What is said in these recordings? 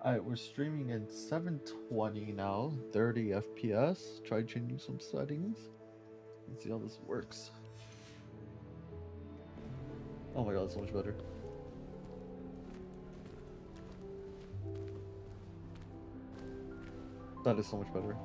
Alright, we're streaming in 720 now, 30 FPS. Try changing some settings. Let's see how this works. Oh my god, that's so much better. That is so much better.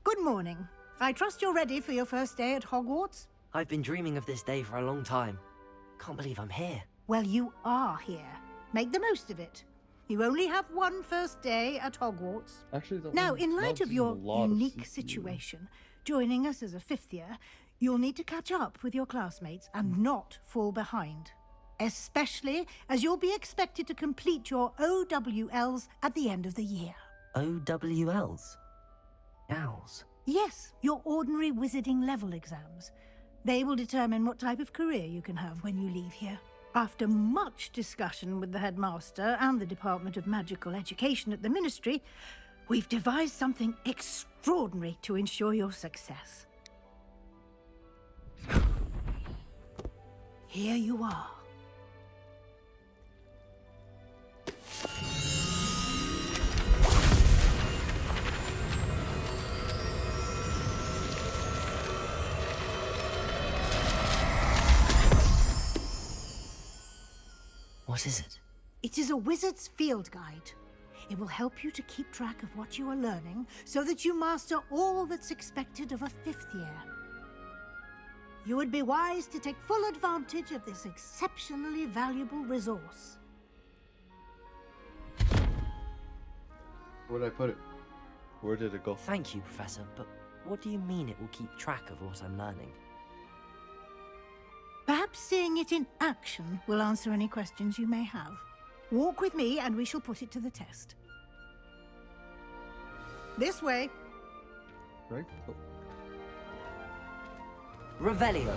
Good morning. I trust you're ready for your first day at Hogwarts? I've been dreaming of this day for a long time. Can't believe I'm here. Well, you are here. Make the most of it. You only have one first day at Hogwarts. Actually, that Now, one in light now of uses a your lot of unique CPU. situation, joining us as a fifth year, you'll need to catch up with your classmates and not fall behind. Especially as you'll be expected to complete your OWLs at the end of the year. OWLs? Owls. Yes, your ordinary wizarding level exams. They will determine what type of career you can have when you leave here. After much discussion with the headmaster and the Department of Magical Education at the Ministry, we've devised something extraordinary to ensure your success. Here you are. What is it? It is a wizard's field guide. It will help you to keep track of what you are learning so that you master all that's expected of a fifth year. You would be wise to take full advantage of this exceptionally valuable resource. Where did I put it? Where did it go? Thank you, Professor, but what do you mean it will keep track of what I'm learning? Perhaps seeing it in action will answer any questions you may have. Walk with me and we shall put it to the test. This way. Right? Oh. Revelio.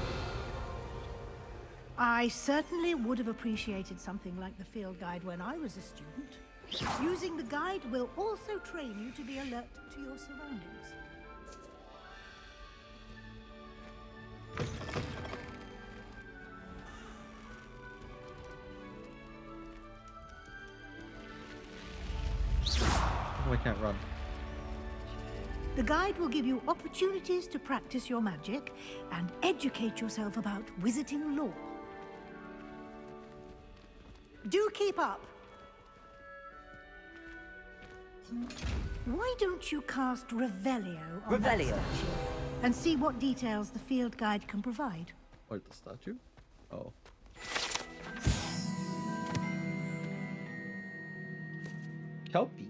I certainly would have appreciated something like the field guide when I was a student. Using the guide will also train you to be alert to your surroundings. Oh, I can't run. The guide will give you opportunities to practice your magic and educate yourself about wizarding lore. Do keep up! Why don't you cast Revelio on that Revelio. statue and see what details the field guide can provide? Wait, the statue? Oh. Kelpie.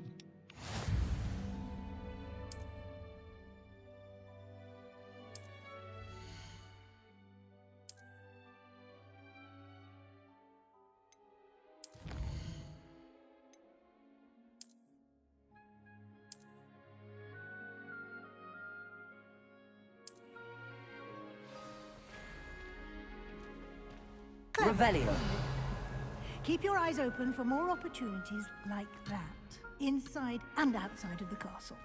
Revelio. Keep your eyes open for more opportunities like that, inside and outside of the castle.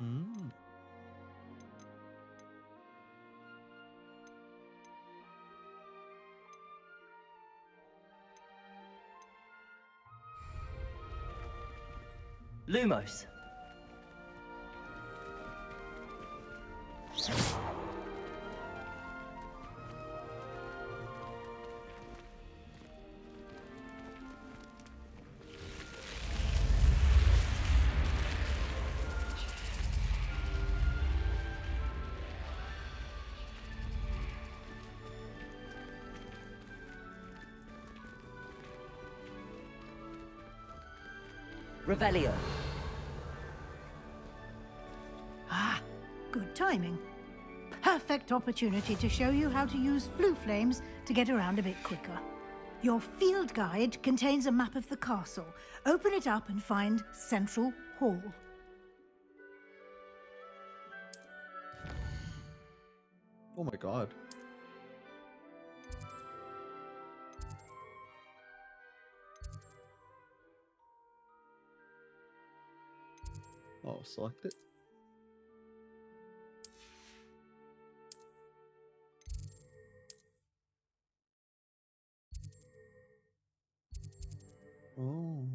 Mm. Lumos. Revelio. Ah, good timing. Perfect opportunity to show you how to use flu flames to get around a bit quicker. Your field guide contains a map of the castle. Open it up and find Central Hall. Oh my god. Oh, select it. Oh.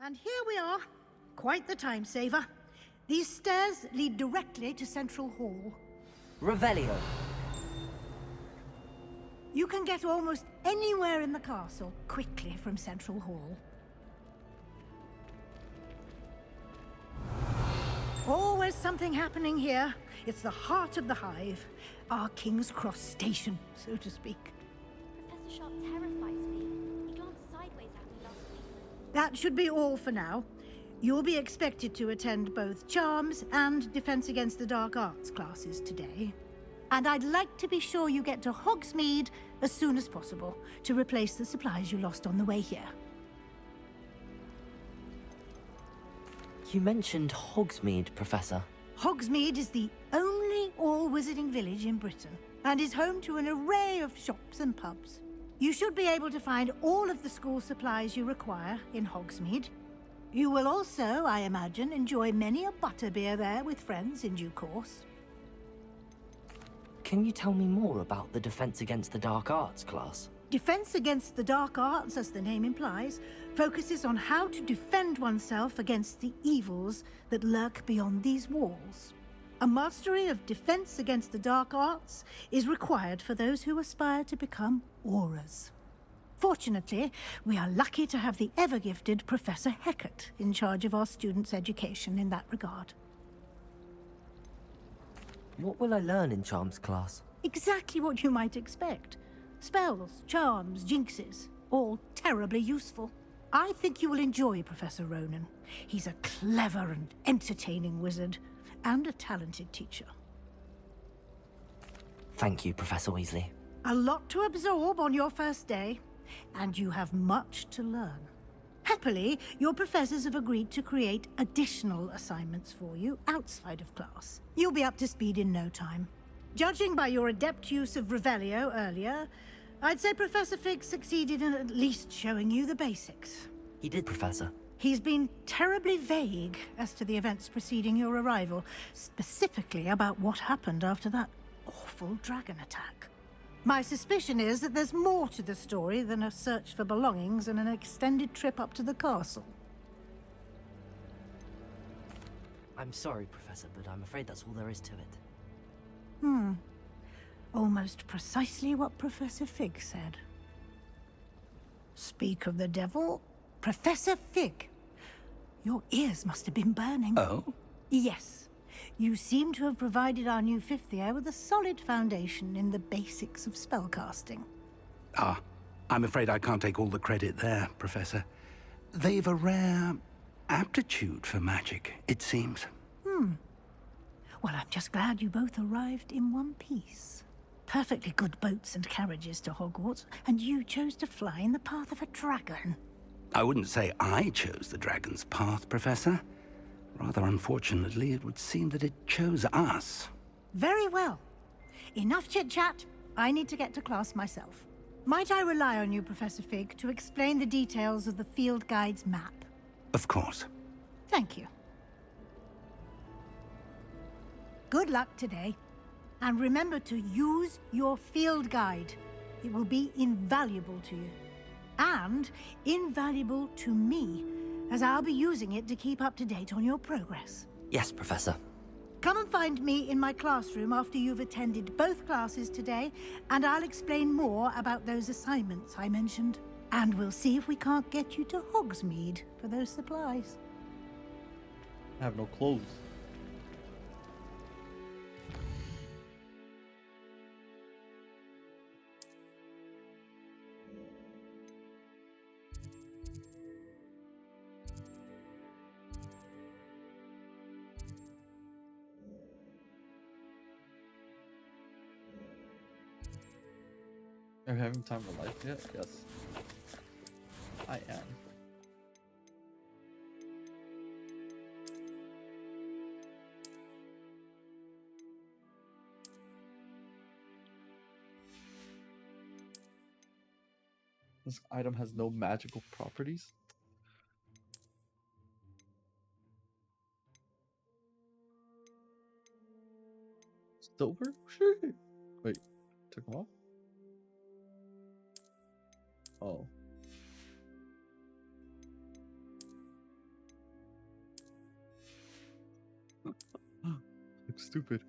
And here we are. Quite the time saver. These stairs lead directly to Central Hall. Revelio. You can get almost anywhere in the castle quickly from Central Hall. Always something happening here. It's the heart of the hive. Our King's Cross station, so to speak. Professor Sharp terrifies me. He glanced sideways at me last week. That should be all for now. You'll be expected to attend both Charms and Defense Against the Dark Arts classes today. And I'd like to be sure you get to Hogsmeade as soon as possible to replace the supplies you lost on the way here. You mentioned Hogsmeade, Professor. Hogsmeade is the only all-wizarding village in Britain and is home to an array of shops and pubs. You should be able to find all of the school supplies you require in Hogsmeade. You will also, I imagine, enjoy many a butterbeer there with friends in due course. Can you tell me more about the Defense Against the Dark Arts class? Defense Against the Dark Arts, as the name implies, focuses on how to defend oneself against the evils that lurk beyond these walls. A mastery of Defense Against the Dark Arts is required for those who aspire to become Aurors. Fortunately, we are lucky to have the ever-gifted Professor Hecat in charge of our students' education in that regard. What will I learn in Charms class? Exactly what you might expect. Spells, charms, jinxes, all terribly useful. I think you will enjoy Professor Ronan. He's a clever and entertaining wizard, and a talented teacher. Thank you, Professor Weasley. A lot to absorb on your first day, and you have much to learn. Happily, your professors have agreed to create additional assignments for you outside of class. You'll be up to speed in no time. Judging by your adept use of Revelio earlier, I'd say Professor Fig succeeded in at least showing you the basics. He did, Professor. He's been terribly vague as to the events preceding your arrival, specifically about what happened after that awful dragon attack. My suspicion is that there's more to the story than a search for belongings and an extended trip up to the castle. I'm sorry, Professor, but I'm afraid that's all there is to it. Almost precisely what Professor Fig said. Speak of the devil, Professor Fig. Your ears must have been burning. Oh? Yes. You seem to have provided our new fifth year with a solid foundation in the basics of spellcasting. Ah, I'm afraid I can't take all the credit there, Professor. They've a rare aptitude for magic, it seems. Well, I'm just glad you both arrived in one piece. Perfectly good boats and carriages to Hogwarts, and you chose to fly in the path of a dragon. I wouldn't say I chose the dragon's path, Professor. Rather unfortunately, it would seem that it chose us. Very well. Enough chit-chat. I need to get to class myself. Might I rely on you, Professor Fig, to explain the details of the field guide's map? Of course. Thank you. Good luck today. And remember to use your field guide. It will be invaluable to you. And invaluable to me, as I'll be using it to keep up to date on your progress. Yes, Professor. Come and find me in my classroom after you've attended both classes today, and I'll explain more about those assignments I mentioned. And we'll see if we can't get you to Hogsmeade for those supplies. I have no clothes. Are you having time of life yet? Yes. I am. This item has no magical properties. Silver? Shit. Wait, took them off? Oh. Looks stupid.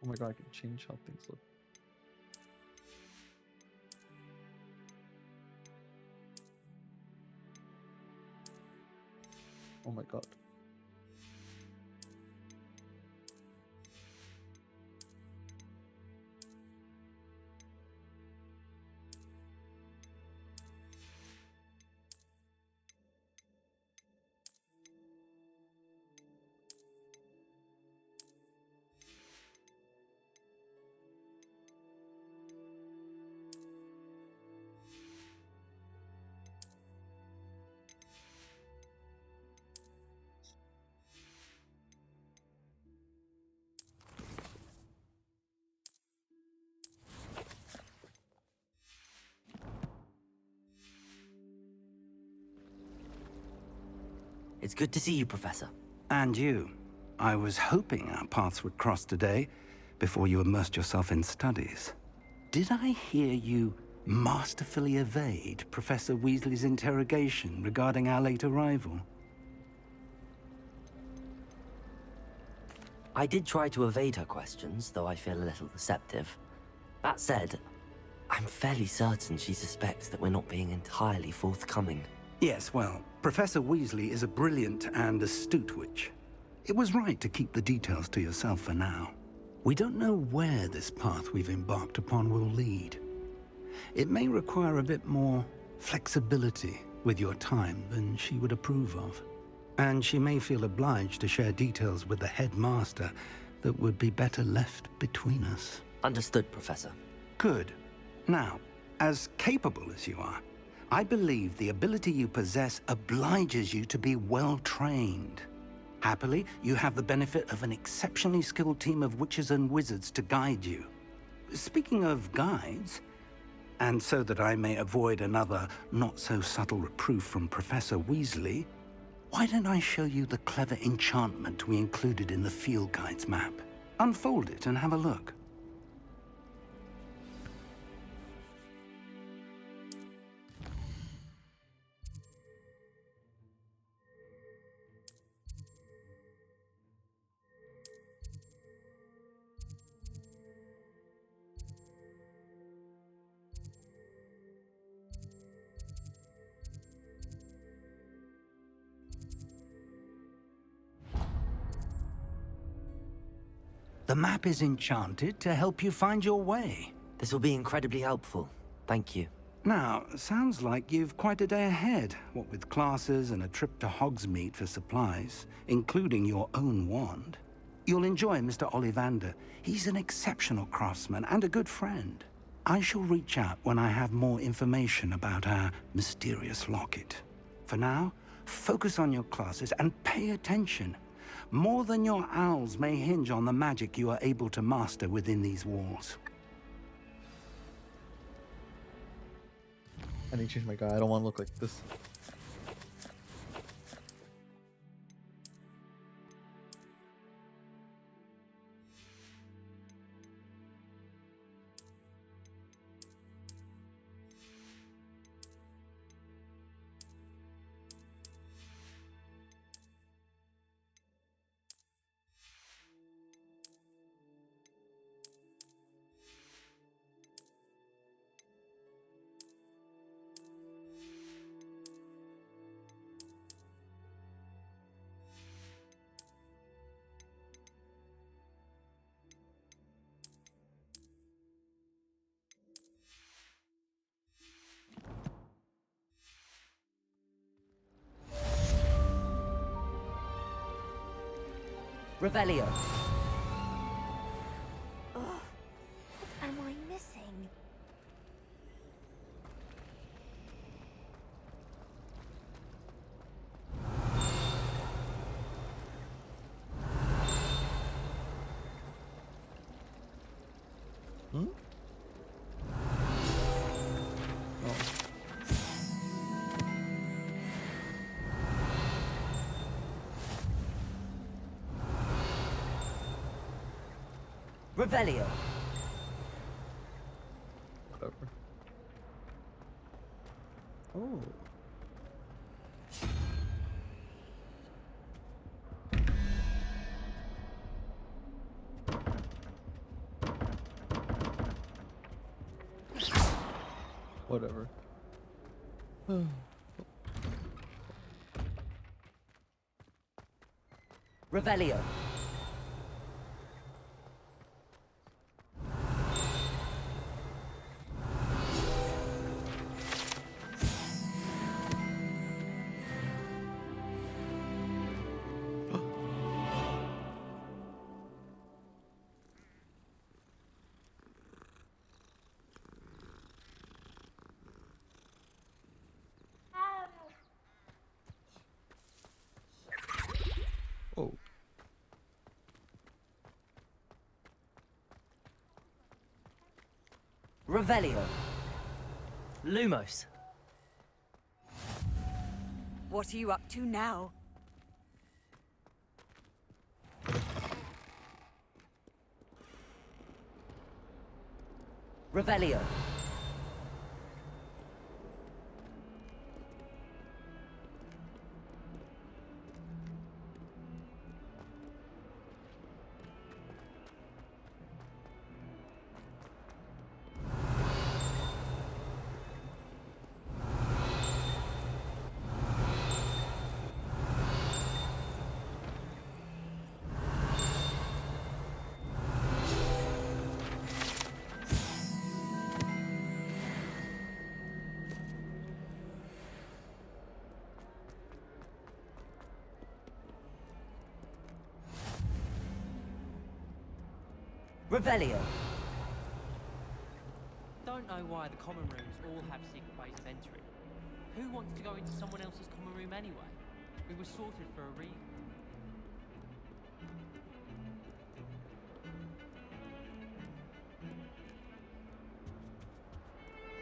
Oh my god, I can change how things look. Oh my god. It's good to see you, Professor. And you. I was hoping our paths would cross today, before you immersed yourself in studies. Did I hear you masterfully evade Professor Weasley's interrogation regarding our late arrival? I did try to evade her questions, though I feel a little deceptive. That said, I'm fairly certain she suspects that we're not being entirely forthcoming. Yes, well, Professor Weasley is a brilliant and astute witch. It was right to keep the details to yourself for now. We don't know where this path we've embarked upon will lead. It may require a bit more flexibility with your time than she would approve of. And she may feel obliged to share details with the headmaster that would be better left between us. Understood, Professor. Good. Now, as capable as you are, I believe the ability you possess obliges you to be well-trained. Happily, you have the benefit of an exceptionally skilled team of witches and wizards to guide you. Speaking of guides, and so that I may avoid another not-so-subtle reproof from Professor Weasley, why don't I show you the clever enchantment we included in the field guide's map? Unfold it and have a look. The map is enchanted to help you find your way. This will be incredibly helpful. Thank you. Now, sounds like you've quite a day ahead, what with classes and a trip to Hogsmeade for supplies, including your own wand. You'll enjoy Mr. Ollivander. He's an exceptional craftsman and a good friend. I shall reach out when I have more information about our mysterious locket. For now, focus on your classes and pay attention. More than your owls may hinge on the magic you are able to master within these walls. I need to change my guy. I don't want to look like this. Revelio. Ugh. What am I missing? Hmm? Oh. Revelio. Whatever. Oh. Whatever. Revelio. Oh. Revelio. Lumos. What are you up to now? Revelio. Revelio. Don't know why the common rooms all have secret ways of entry. Who wants to go into someone else's common room anyway? We were sorted for a reason.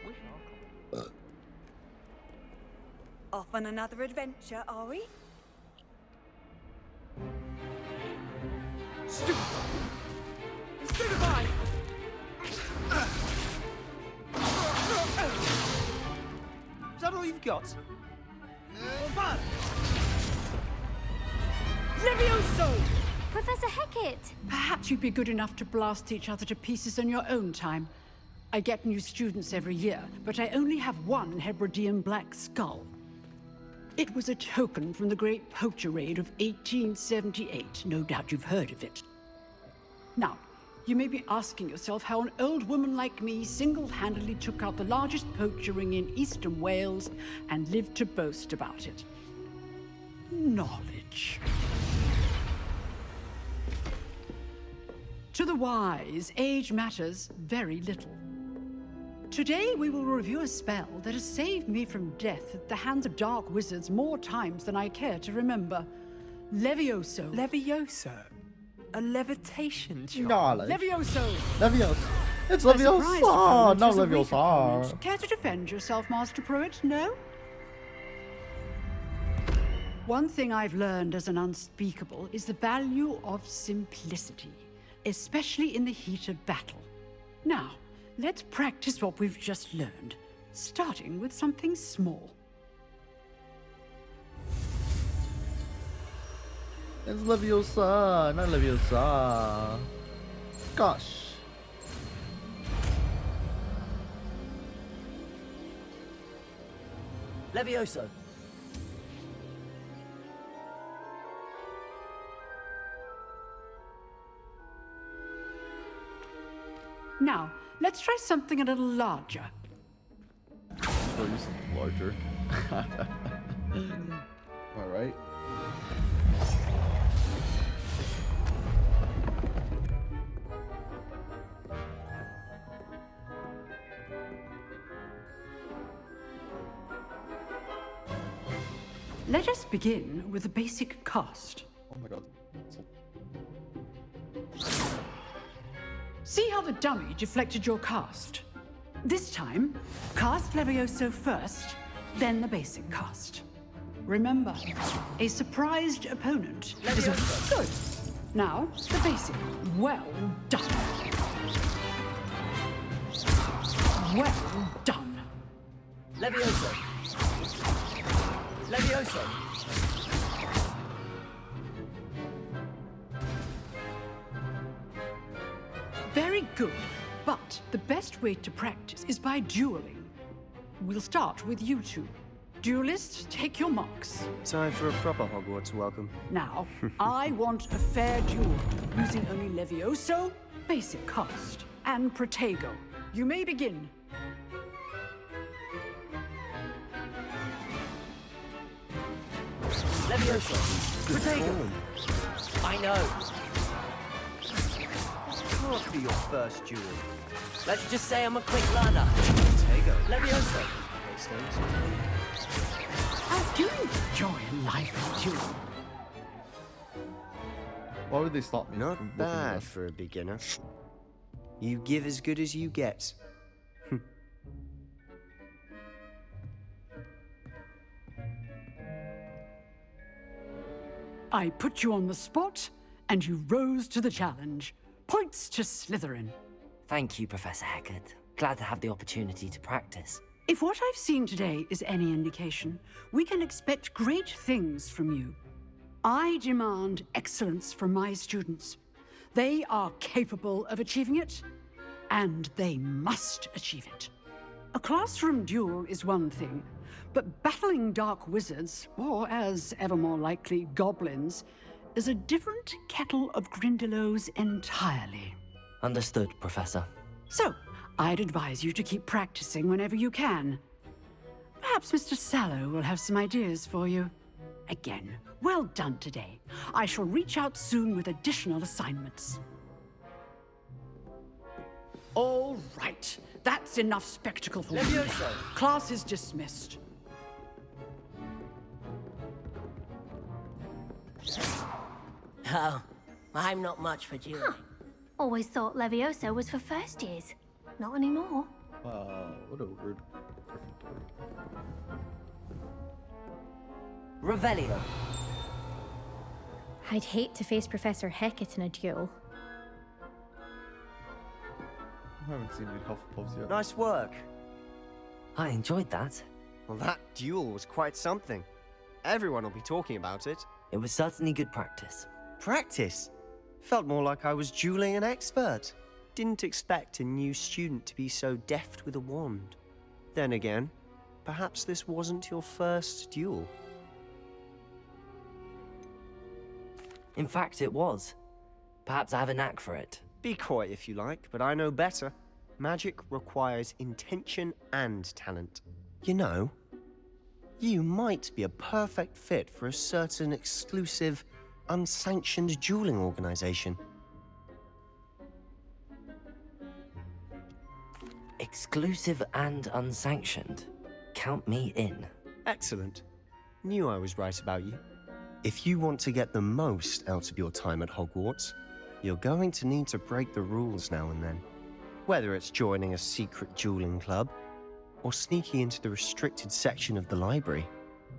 Wish our common room. Off on another adventure, are we? Stupefy! Is that all you've got? Fun! Levioso! Professor Hecat! Perhaps you'd be good enough to blast each other to pieces in your own time. I get new students every year, but I only have one Hebridean black skull. It was a token from the Great Poacher Raid of 1878. No doubt you've heard of it. Now, you may be asking yourself how an old woman like me single-handedly took out the largest poacher ring in eastern Wales and lived to boast about it. Knowledge. To the wise, age matters very little. Today we will review a spell that has saved me from death at the hands of dark wizards more times than I care to remember. Levioso. Levioso? A levitation charm? Knowledge. Levioso! Leviosa. It's A surprised Leviosa, opponent not is a weak Leviosa. opponent. Care to defend yourself, Master Pruitt? No? One thing I've learned as an unspeakable is the value of simplicity, especially in the heat of battle. Now, let's practice what we've just learned, starting with something small. It's Leviosa, not Leviosa. Gosh. Levioso. Now, let's try something a little larger. Or use something larger. Alright. Let us begin with the basic cast. Oh my god. See how the dummy deflected your cast? This time, cast Levioso first, then the basic cast. Remember, a surprised opponent is a good. Now, the basic. Well done. Well done. Levioso. Levioso. Very good, but the best way to practice is by dueling. We'll start with you two. Duelists, take your marks. Time for a proper Hogwarts welcome. Now, I want a fair duel, using only Levioso, basic cast, and Protego. You may begin. Levioso. Protego. I know. Can't be your first duel. Let's just say I'm a quick learner. Protego. Levioso. I do enjoy a lively duel. Why would they stop me? from Not looking at bad this? for a beginner. You give as good as you get. I put you on the spot, and you rose to the challenge. Points to Slytherin. Thank you, Professor Hecat. Glad to have the opportunity to practice. If what I've seen today is any indication, we can expect great things from you. I demand excellence from my students. They are capable of achieving it, and they must achieve it. A classroom duel is one thing, but battling dark wizards, or as ever more likely, goblins, is a different kettle of Grindylows entirely. Understood, Professor. So, I'd advise you to keep practicing whenever you can. Perhaps Mr. Sallow will have some ideas for you. Again, well done today. I shall reach out soon with additional assignments. All right, that's enough spectacle for one day. Levioso. Class is dismissed. Oh, I'm not much for dueling. Always thought Levioso was for first years. Not anymore. Wow, what a weird Gryffindor. Revelio. I'd hate to face Professor Hecat in a duel. I haven't seen any Hufflepuffs yet. Nice work. I enjoyed that. Well, that duel was quite something. Everyone will be talking about it. It was certainly good practice. Practice? Felt more like I was dueling an expert. Didn't expect a new student to be so deft with a wand. Then again, perhaps this wasn't your first duel. In fact, it was. Perhaps I have a knack for it. Be coy if you like, but I know better. Magic requires intention and talent. You know, you might be a perfect fit for a certain exclusive, unsanctioned dueling organization. Exclusive and unsanctioned. Count me in. Excellent. Knew I was right about you. If you want to get the most out of your time at Hogwarts, you're going to need to break the rules now and then. Whether it's joining a secret dueling club, or sneaking into the restricted section of the library,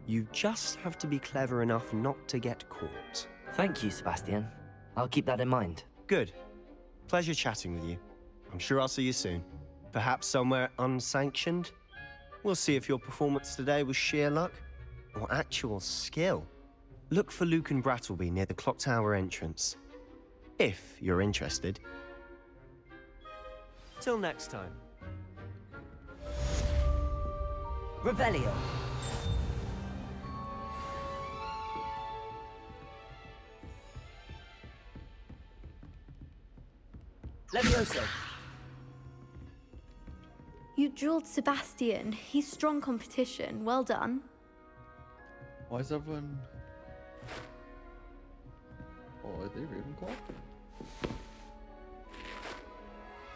you just have to be clever enough not to get caught. Thank you, Sebastian. I'll keep that in mind. Good. Pleasure chatting with you. I'm sure I'll see you soon. Perhaps somewhere unsanctioned? We'll see if your performance today was sheer luck or actual skill. Look for Luke and Brattleby near the clock tower entrance. If you're interested. Till next time. Revelio. Levioso. You dueled Sebastian. He's strong competition. Well done. Why is everyone... Oh, are they Ravenclaw?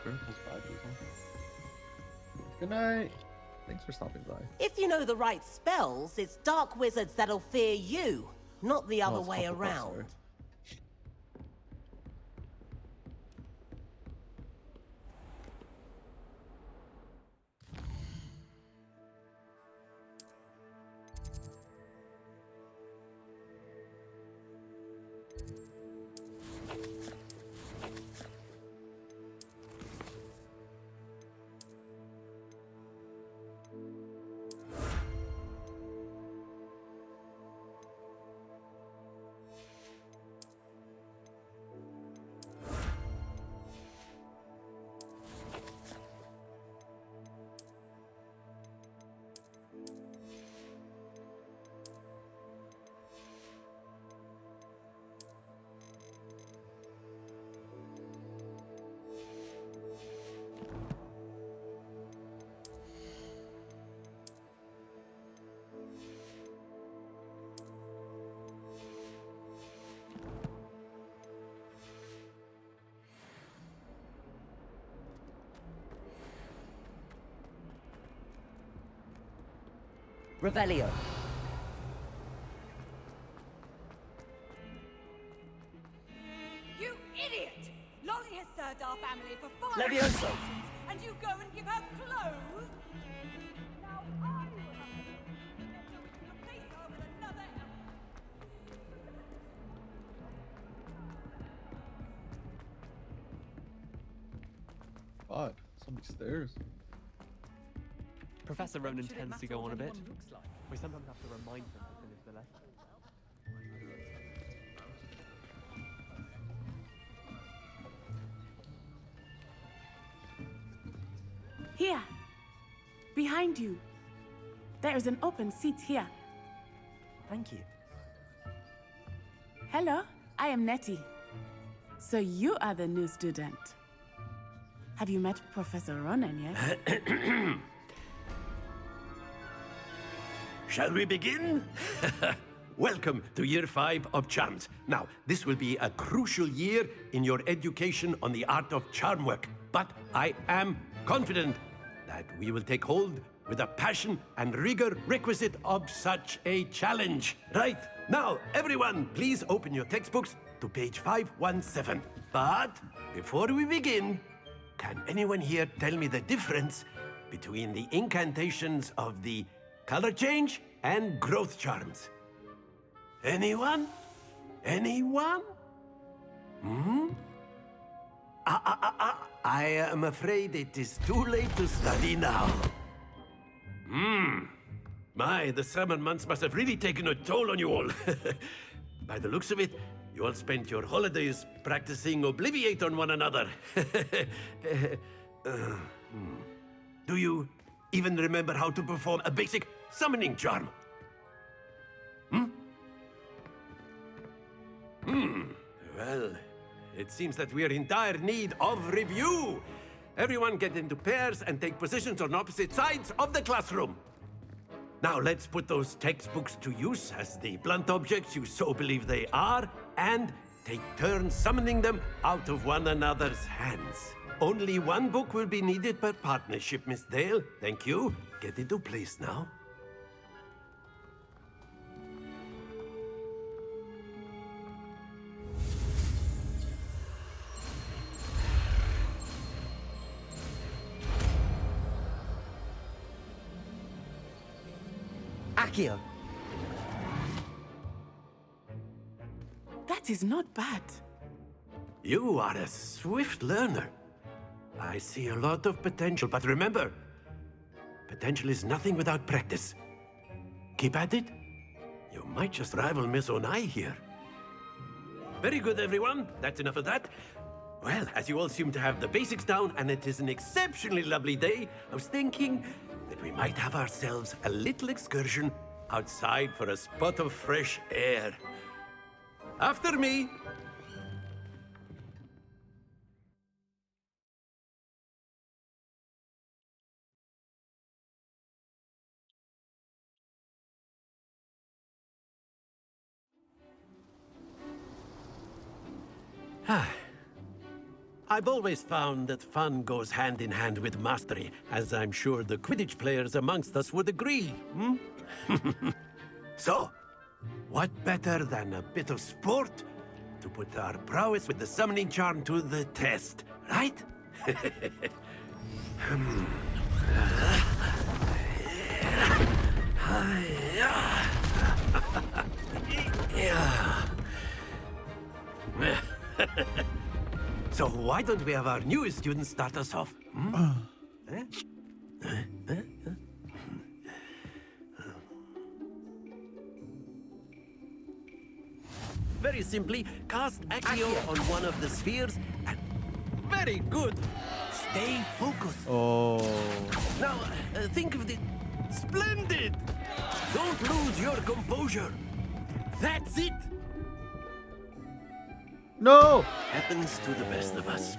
Ravenclaw's badges, huh? Good night! Thanks for stopping by. If you know the right spells, it's dark wizards that'll fear you, not the other it's way Hufflepuff, around. sorry. Revelio. You idiot! Lolly has served our family for 5 Levioso. generations, and you go and give her clothes? Now I will have to replace her with another elf. God, so many stairs. Professor Ronan tends to go on a bit. We sometimes have to remind them to finish the lesson. Here. Behind you. There is an open seat here. Thank you. Hello, I am Nettie. So you are the new student. Have you met Professor Ronan yet? Shall we begin? Welcome to Year 5 of Charms. Now, this will be a crucial year in your education on the art of charm work. But I am confident that we will take hold with the passion and rigor requisite of such a challenge. Right, now, everyone, please open your textbooks to page 517. But before we begin, can anyone here tell me the difference between the incantations of the color change and growth charms? Anyone? Anyone? I am afraid it is too late to study now. My, the summer months must have really taken a toll on you all. By the looks of it, you all spent your holidays practicing Obliviate on one another. Do you even remember how to perform a basic summoning charm? Well, it seems that we are in dire need of review. Everyone get into pairs and take positions on opposite sides of the classroom. Now let's put those textbooks to use as the blunt objects you so believe they are, and take turns summoning them out of one another's hands. Only one book will be needed per partnership, Miss Dale. Thank you. Get into place now. Accio. That is not bad. You are a swift learner. I see a lot of potential, but remember, potential is nothing without practice. Keep at it. You might just rival Miss Onai here. Very good, everyone. That's enough of that. Well, as you all seem to have the basics down, and it is an exceptionally lovely day, I was thinking that we might have ourselves a little excursion outside for a spot of fresh air. After me. I've always found that fun goes hand in hand with mastery, as I'm sure the Quidditch players amongst us would agree. Hmm? So, what better than a bit of sport to put our prowess with the summoning charm to the test, right? So why don't we have our newest student start us off? Very simply, cast Accio on one of the spheres and... Very good! Stay focused. Oh. Now, think of the... Splendid! Don't lose your composure. That's it! No! Happens to the best of us.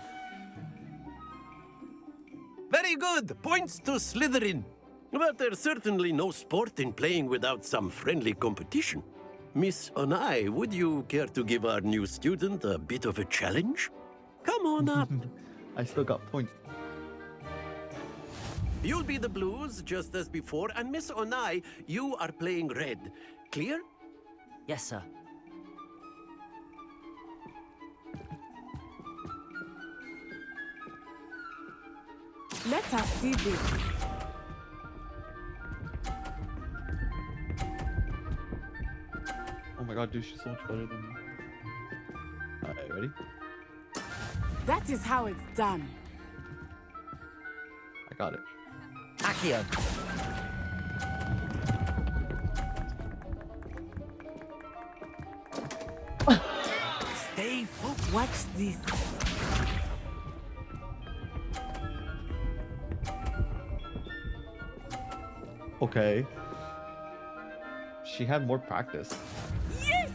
Very good! Points to Slytherin. But there's certainly no sport in playing without some friendly competition. Miss Onai, would you care to give our new student a bit of a challenge? Come on up. I still got points. You'll be the blues, just as before, and Miss Onai, you are playing red. Clear? Yes, sir. Let us see this. Oh my god, dude, she's so much better than me. Alright, ready? That is how it's done. I got it. Accio. Stay focused. Watch this. Okay. She had more practice. Yes!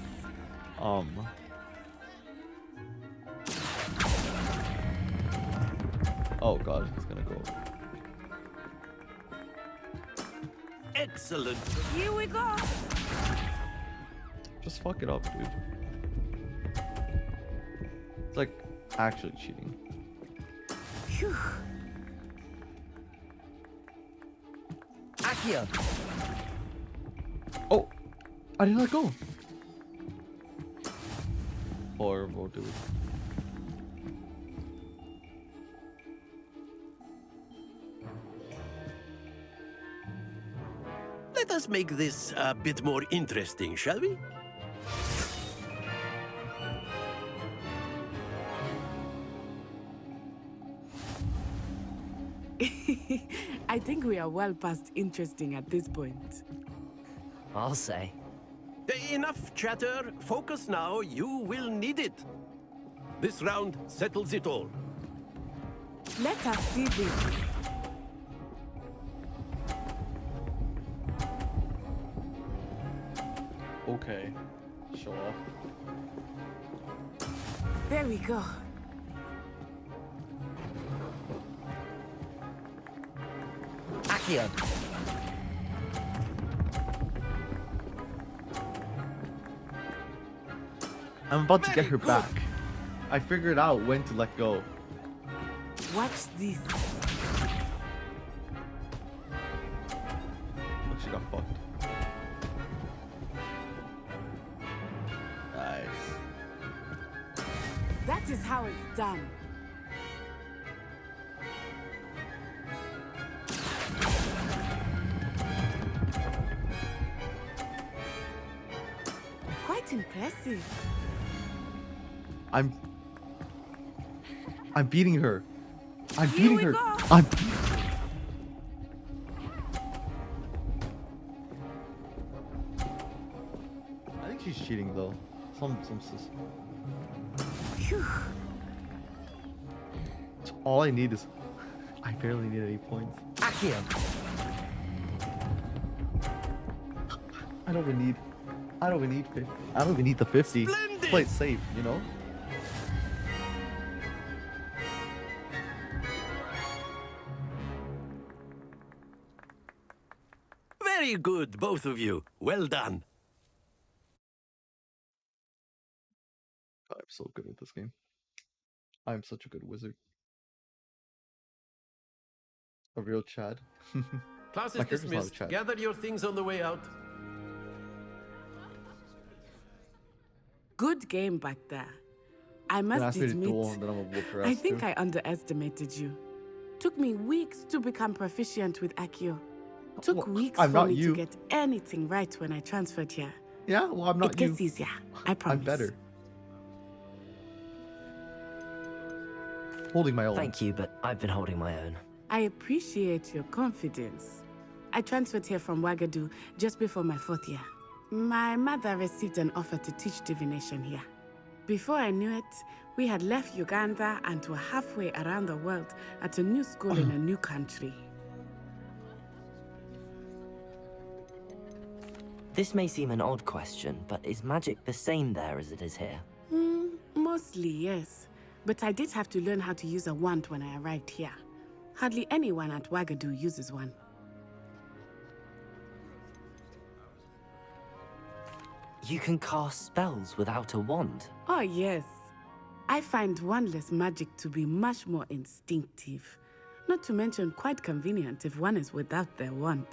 Oh god, it's gonna go. Excellent. Here we go. Just fuck it up, dude. It's like actually cheating. Phew. Accio. Oh! I didn't let go! Horrible, dude. Let us make this a bit more interesting, shall we? I think we are well past interesting at this point. I'll say. Enough chatter. Focus now. You will need it. This round settles it all. Let us see this. Okay. Show off. There we go. Accio. I'm about to get her good. back. I figured out when to let go. Watch this. Look, she got fucked. Nice. That is how it's done. Quite impressive. I'm beating her. I'm Here beating we her. go. I'm. I think she's cheating though. Some. Phew. All I need is. I barely need any points. Accio. I don't even need 50. I don't even need the 50. Splendid. Play it safe, you know? Very good, both of you. Well done. God, I'm so good at this game. I'm such a good wizard. A real Chad. Class My is character's not a dismissed. Chad. Gather your things on the way out. Good game back there. I Then must ask me to admit, duel, and then I'm gonna whoop her I ass think too. I underestimated you. Took me weeks to become proficient with Accio. Took Well, weeks I'm for not me you. to get anything right when I transferred here. Yeah, well, I'm not It you. gets easier, I promise. I'm better. Holding my own. Thank you, but I've been holding my own. I appreciate your confidence. I transferred here from Wagadu just before my 4th year. My mother received an offer to teach divination here. Before I knew it, we had left Uganda and were halfway around the world at a new school in a new country. This may seem an odd question, but is magic the same there as it is here? Mostly, yes. But I did have to learn how to use a wand when I arrived here. Hardly anyone at Wagadu uses one. You can cast spells without a wand. Oh, yes. I find wandless magic to be much more instinctive. Not to mention quite convenient if one is without their wand.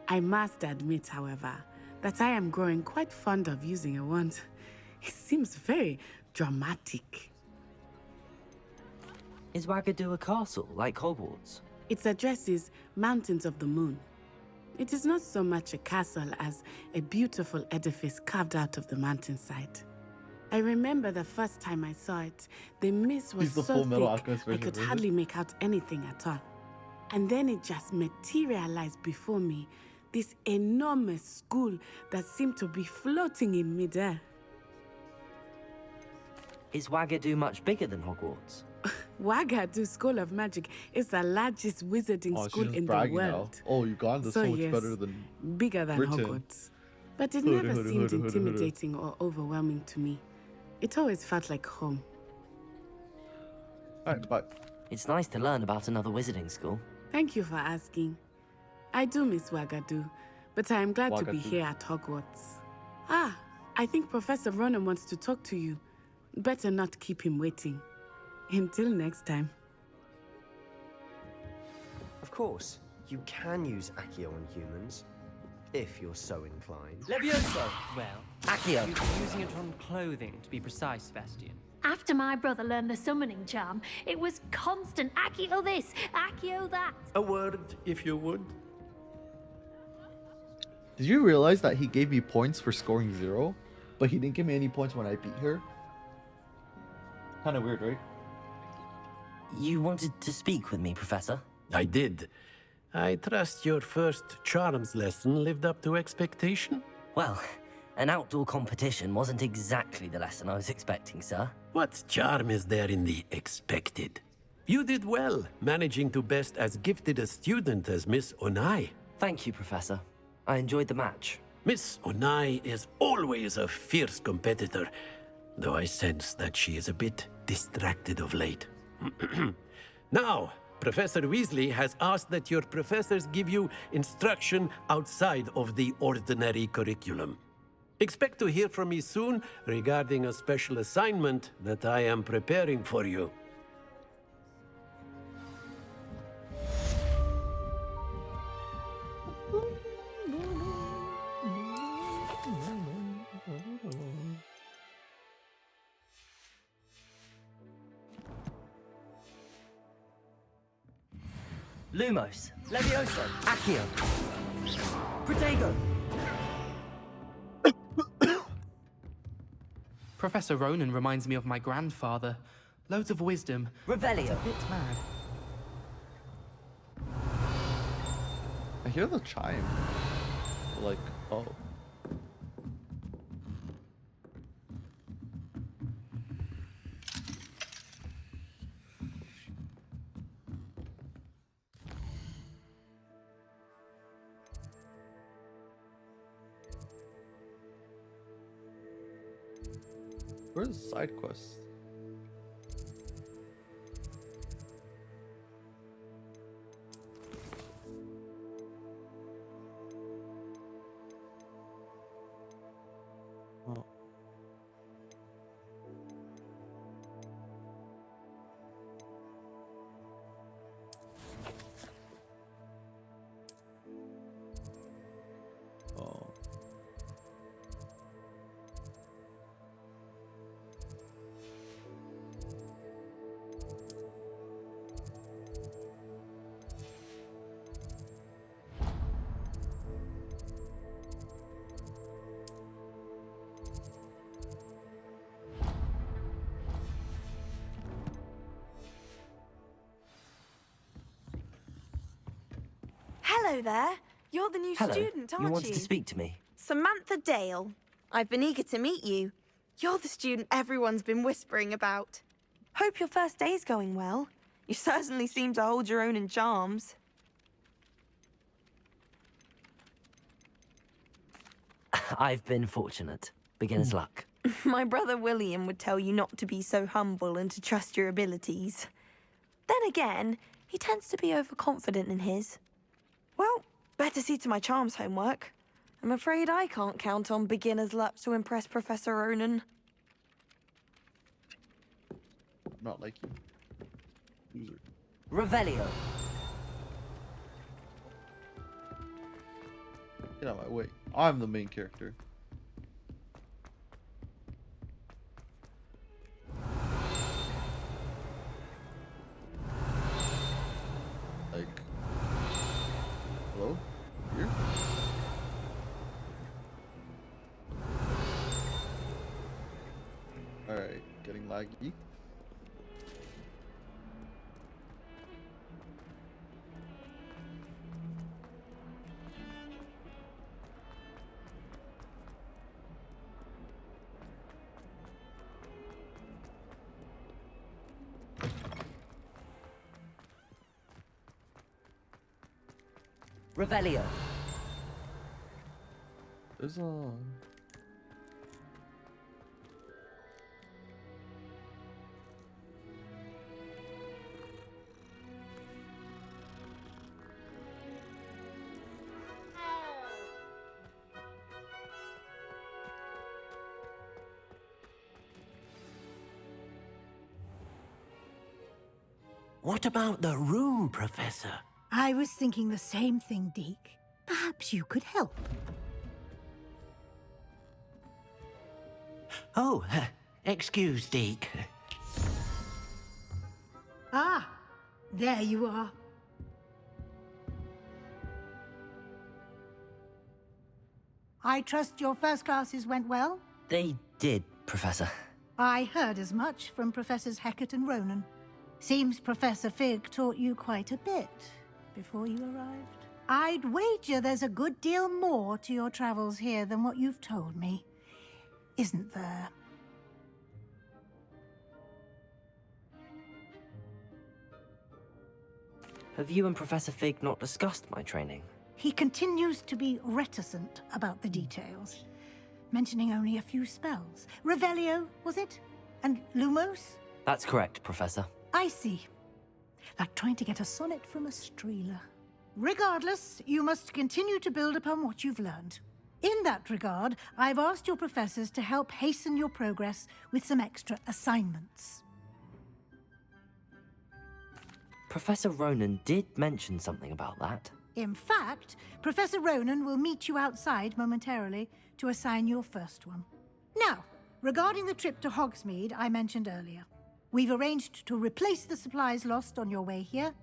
I must admit, however, that I am growing quite fond of using a wand. It seems very dramatic. Is Wagadu a castle, like Hogwarts? Its address is Mountains of the Moon. It is not so much a castle as a beautiful edifice carved out of the mountainside. I remember the first time I saw it, the mist was He's the so Full Metal thick Alchemist I version could of it. hardly make out anything at all. And then it just materialized before me, this enormous school that seemed to be floating in midair. Is Wagadu much bigger than Hogwarts? Wagadu School of Magic is the largest wizarding Oh, she's school just in the bragging now. world. Oh, Uganda's so much yes, better than bigger than Britain. Hogwarts. But it Hood, never hood, seemed hood, hood, hood. intimidating or overwhelming to me. It always felt like home. Alright, bye. It's nice to learn about another wizarding school. Thank you for asking. I do miss Wagadu, but I am glad to be Wagadu. here at Hogwarts. Ah, I think Professor Ronan wants to talk to you. Better not keep him waiting. Until next time. Of course, you can use Accio on humans, if you're so inclined. Levioso! Well, Accio! you'd be using it on clothing, to be precise, Sebastian. After my brother learned the summoning charm, it was constant Accio this, Accio that. A word, if you would. Did you realize that he gave me points for scoring 0, but he didn't give me any points when I beat her? Kind of weird, right? You wanted to speak with me, Professor? I did. I trust your first charms lesson lived up to expectation? Well, an outdoor competition wasn't exactly the lesson I was expecting, sir. What charm is there in the expected? You did well, managing to best as gifted a student as Miss Onai. Thank you, Professor. I enjoyed the match. Miss Onai is always a fierce competitor, though I sense that she is a bit distracted of late. Now, Professor Weasley has asked that your professors give you instruction outside of the ordinary curriculum. Expect to hear from me soon regarding a special assignment that I am preparing for you. Lumos, Levioso, Accio, Protego. Professor Ronan reminds me of my grandfather. Loads of wisdom. Revelio. A bit mad. I hear the chime. Like, oh. Where's the side quest? Oh. Hello there. You're the new Hello. student, aren't You you? wanted to speak to me? Samantha Dale. I've been eager to meet you. You're the student everyone's been whispering about. Hope your first day's going well. You certainly seem to hold your own in charms. I've been fortunate. Beginner's luck. My brother William would tell you not to be so humble and to trust your abilities. Then again, he tends to be overconfident in his. Well, better see to my charms homework. I'm afraid I can't count on beginner's luck to impress Professor Ronan. Not like you. Loser. Revelio. Get out of my way. I'm the main character. Like, hello? Here? Alright, getting laggy. Revelio. There's a... What about the room, Professor? I was thinking the same thing, Deke. Perhaps you could help. Oh, excuse, Deke. Ah, there you are. I trust your first classes went well? They did, Professor. I heard as much from Professors Hecat and Ronan. Seems Professor Fig taught you quite a bit before you arrived. I'd wager there's a good deal more to your travels here than what you've told me. Isn't there? Have you and Professor Fig not discussed my training? He continues to be reticent about the details, mentioning only a few spells. Revelio, was it? And Lumos? That's correct, Professor. I see. Like trying to get a sonnet from a streeler. Regardless, you must continue to build upon what you've learned. In that regard, I've asked your professors to help hasten your progress with some extra assignments. Professor Ronan did mention something about that. In fact, Professor Ronan will meet you outside momentarily to assign your first one. Now, regarding the trip to Hogsmeade I mentioned earlier, we've arranged to replace the supplies lost on your way here,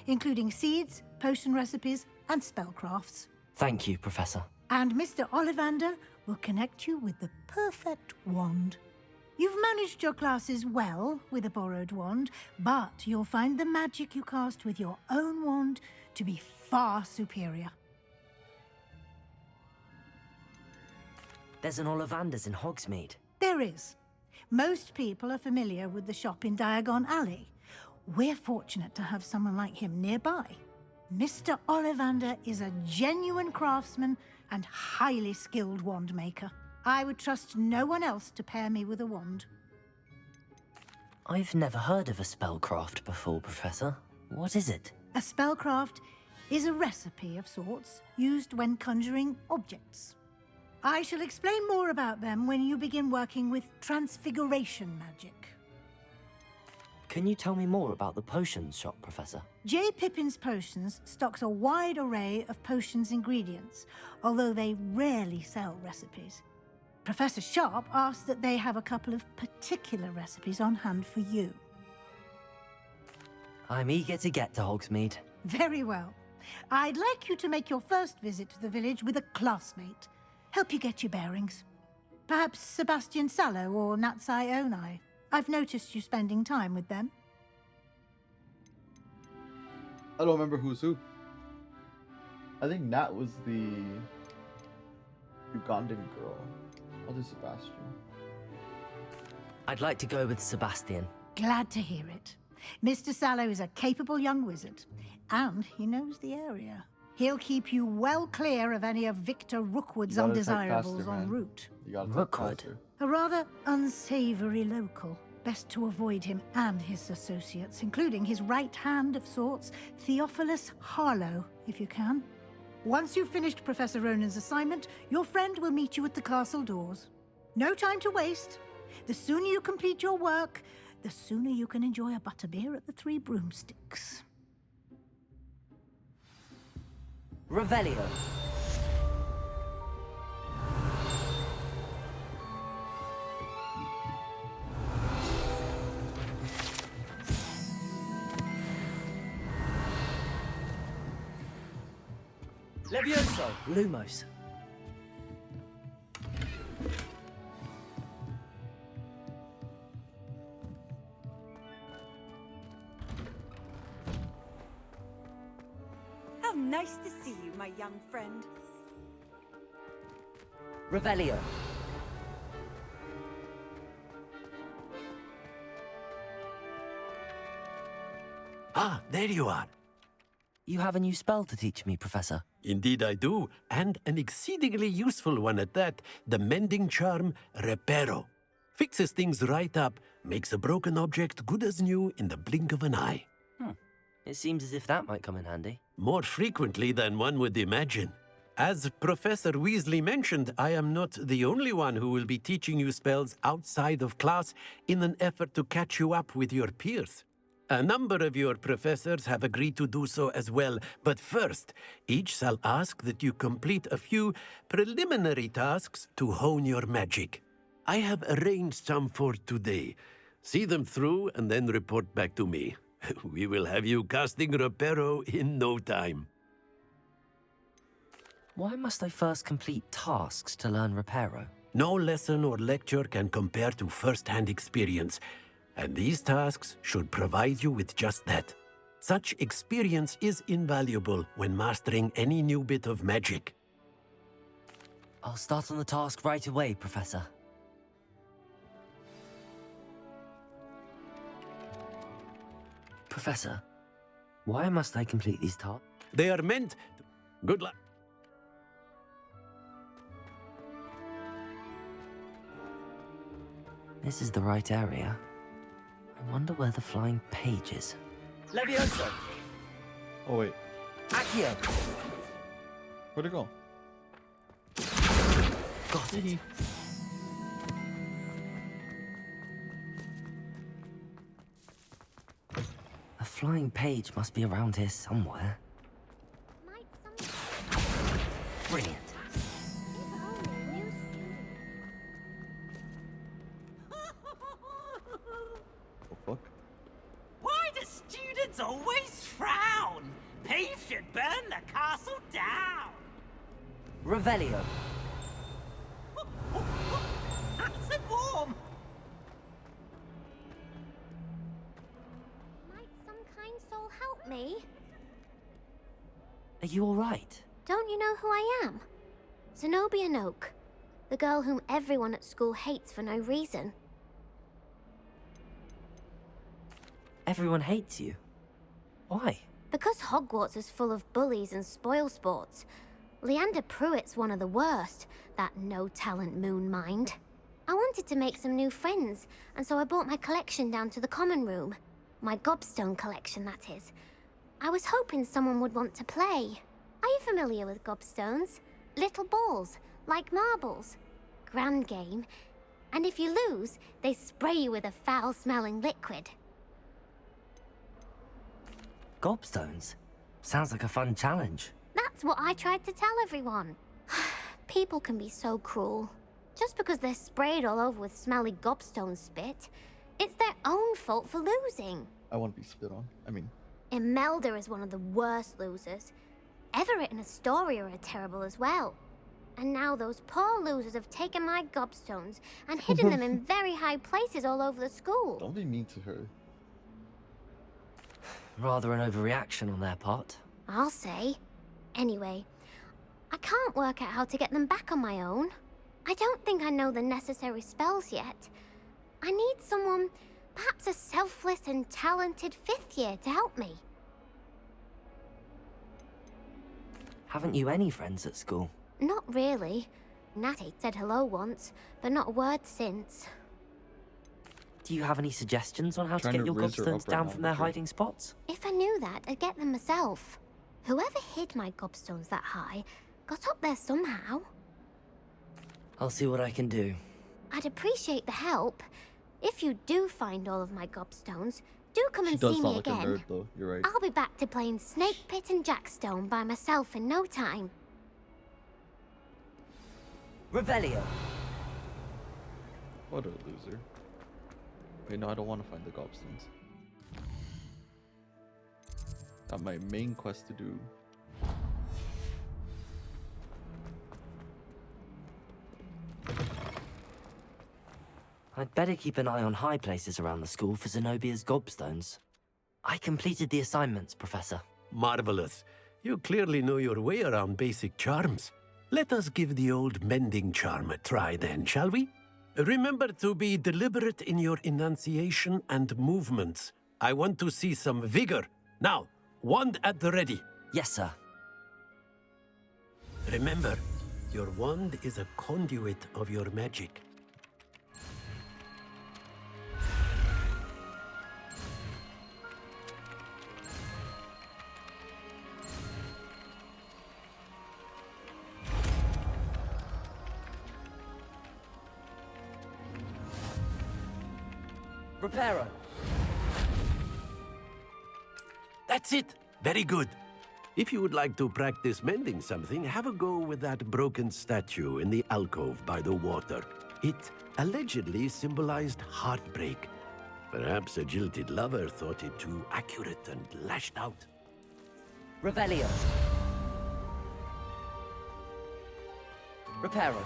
including seeds, potion recipes, and spellcrafts. Thank you, Professor. And Mr. Ollivander will connect you with the perfect wand. You've managed your classes well with a borrowed wand, but you'll find the magic you cast with your own wand to be far superior. There's an Ollivander's in Hogsmeade. There is. Most people are familiar with the shop in Diagon Alley. We're fortunate to have someone like him nearby. Mr. Ollivander is a genuine craftsman and highly skilled wand maker. I would trust no one else to pair me with a wand. I've never heard of a spellcraft before, Professor. What is it? A spellcraft is a recipe of sorts used when conjuring objects. I shall explain more about them when you begin working with transfiguration magic. Can you tell me more about the potions shop, Professor? J. Pippin's Potions stocks a wide array of potions ingredients, although they rarely sell recipes. Professor Sharp asked that they have a couple of particular recipes on hand for you. I'm eager to get to Hogsmeade. Very well. I'd like you to make your first visit to the village with a classmate. Help you get your bearings. Perhaps Sebastian Sallow or Natsai Onai. I've noticed you spending time with them. I don't remember who's who. I think Nat was the Ugandan girl. I'll do Sebastian. I'd like to go with Sebastian. Glad to hear it. Mr. Sallow is a capable young wizard, and he knows the area. He'll keep you well clear of any of Victor Rookwood's You gotta type undesirables faster, en man. route. You gotta type Rookwood? faster. A rather unsavory local. Best to avoid him and his associates, including his right hand of sorts, Theophilus Harlow, if you can. Once you've finished Professor Ronan's assignment, your friend will meet you at the castle doors. No time to waste. The sooner you complete your work, the sooner you can enjoy a butterbeer at the Three Broomsticks. Revelio. Levioso. Lumos. How nice to see you, my young friend. Revelio. Ah, there you are. You have a new spell to teach me, Professor. Indeed I do, and an exceedingly useful one at that. The mending charm, Reparo. Fixes things right up, makes a broken object good as new in the blink of an eye. It seems as if that might come in handy. More frequently than one would imagine. As Professor Weasley mentioned, I am not the only one who will be teaching you spells outside of class in an effort to catch you up with your peers. A number of your professors have agreed to do so as well, but first, each shall ask that you complete a few preliminary tasks to hone your magic. I have arranged some for today. See them through and then report back to me. We will have you casting Reparo in no time. Why must I first complete tasks to learn Reparo? No lesson or lecture can compare to first-hand experience, and these tasks should provide you with just that. Such experience is invaluable when mastering any new bit of magic. I'll start on the task right away, Professor. Professor, why must I complete these tasks? They are meant to... Good luck. This is the right area. I wonder where the flying page is. Levioso! Oh, wait. Accio! Where'd it go? Got it. A flying page must be around here somewhere. Brilliant. Oh, fuck. Why do students always frown? Peeves should burn the castle down. Revelio. Nice and warm. Might some kind soul help me? Are you all right? Don't you know who I am? Zenobia Noak, the girl whom everyone at school hates for no reason. Everyone hates you. Why? Because Hogwarts is full of bullies and spoilsports. Leander Pruitt's one of the worst, that no-talent moon mind. I wanted to make some new friends, and so I brought my collection down to the common room. My gobstone collection, that is. I was hoping someone would want to play. Are you familiar with gobstones? Little balls, like marbles. Grand game. And if you lose, they spray you with a foul-smelling liquid. Gobstones? Sounds like a fun challenge. That's what I tried to tell everyone. People can be so cruel. Just because they're sprayed all over with smelly gobstone spit, it's their own fault for losing. I want to be spit on. I mean... Imelda is one of the worst losers. Everett and Astoria are terrible as well. And now those poor losers have taken my gobstones and hidden them in very high places all over the school. Don't be mean to her. Rather an overreaction on their part. I'll say. Anyway, I can't work out how to get them back on my own. I don't think I know the necessary spells yet. I need someone, perhaps a selfless and talented 5th year to help me. Haven't you any friends at school? Not really. Natty said hello once, but not a word since. Do you have any suggestions on how to Trying get to your raise her gobstones up right down now, from their but sure. hiding spots? If I knew that, I'd get them myself. Whoever hid my gobstones that high got up there somehow. I'll see what I can do. I'd appreciate the help. If you do find all of my gobstones, do come She and does see sound me like a again. nerd, though. You're right. I'll be back to playing Snake Pit and Jackstone by myself in no time. Revelio. What a loser. Wait, no, I don't want to find the gobstones. Got my main quest to do. I'd better keep an eye on high places around the school for Zenobia's gobstones. I completed the assignments, Professor. Marvelous. You clearly know your way around basic charms. Let us give the old mending charm a try then, shall we? Remember to be deliberate in your enunciation and movements. I want to see some vigor. Now, wand at the ready. Yes, sir. Remember, your wand is a conduit of your magic. Reparo. That's it. Very good. If you would like to practice mending something, have a go with that broken statue in the alcove by the water. It allegedly symbolized heartbreak. Perhaps a jilted lover thought it too accurate and lashed out. Revelio. Reparo.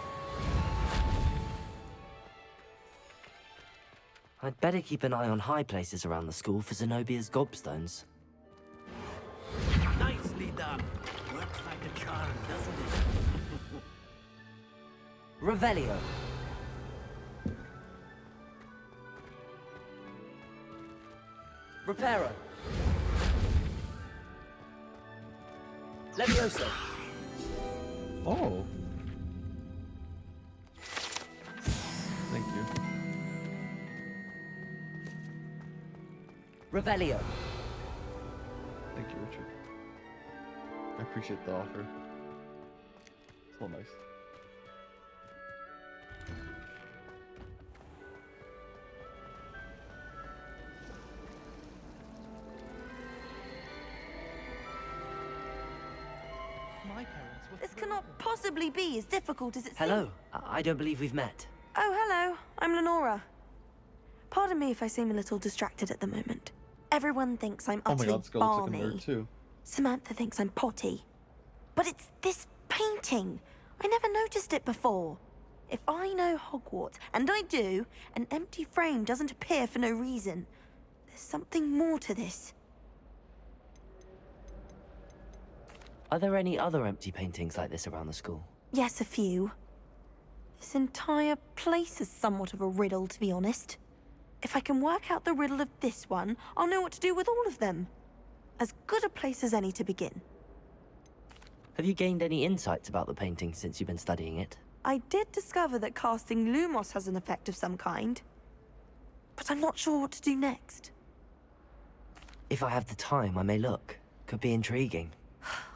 I'd better keep an eye on high places around the school for Zenobia's gobstones. Nicely done. Works like a charm, doesn't it? Revelio. Reparo. Levioso. Oh. Thank you. Revelio. Thank you, Richard. I appreciate the offer. So nice. My parents were This thrilled. cannot possibly be as difficult as it seems. Hello. I don't believe we've met. Oh, hello. I'm Lenora. Pardon me if I seem a little distracted at the moment. Everyone thinks I'm Oh my utterly god, Skull looks like a balmy. nerd too. Samantha thinks I'm potty. But it's this painting. I never noticed it before. If I know Hogwarts, and I do, an empty frame doesn't appear for no reason. There's something more to this. Are there any other empty paintings like this around the school? Yes, a few. This entire place is somewhat of a riddle, to be honest. If I can work out the riddle of this one, I'll know what to do with all of them. As good a place as any to begin. Have you gained any insights about the painting since you've been studying it? I did discover that casting Lumos has an effect of some kind. But I'm not sure what to do next. If I have the time, I may look. Could be intriguing.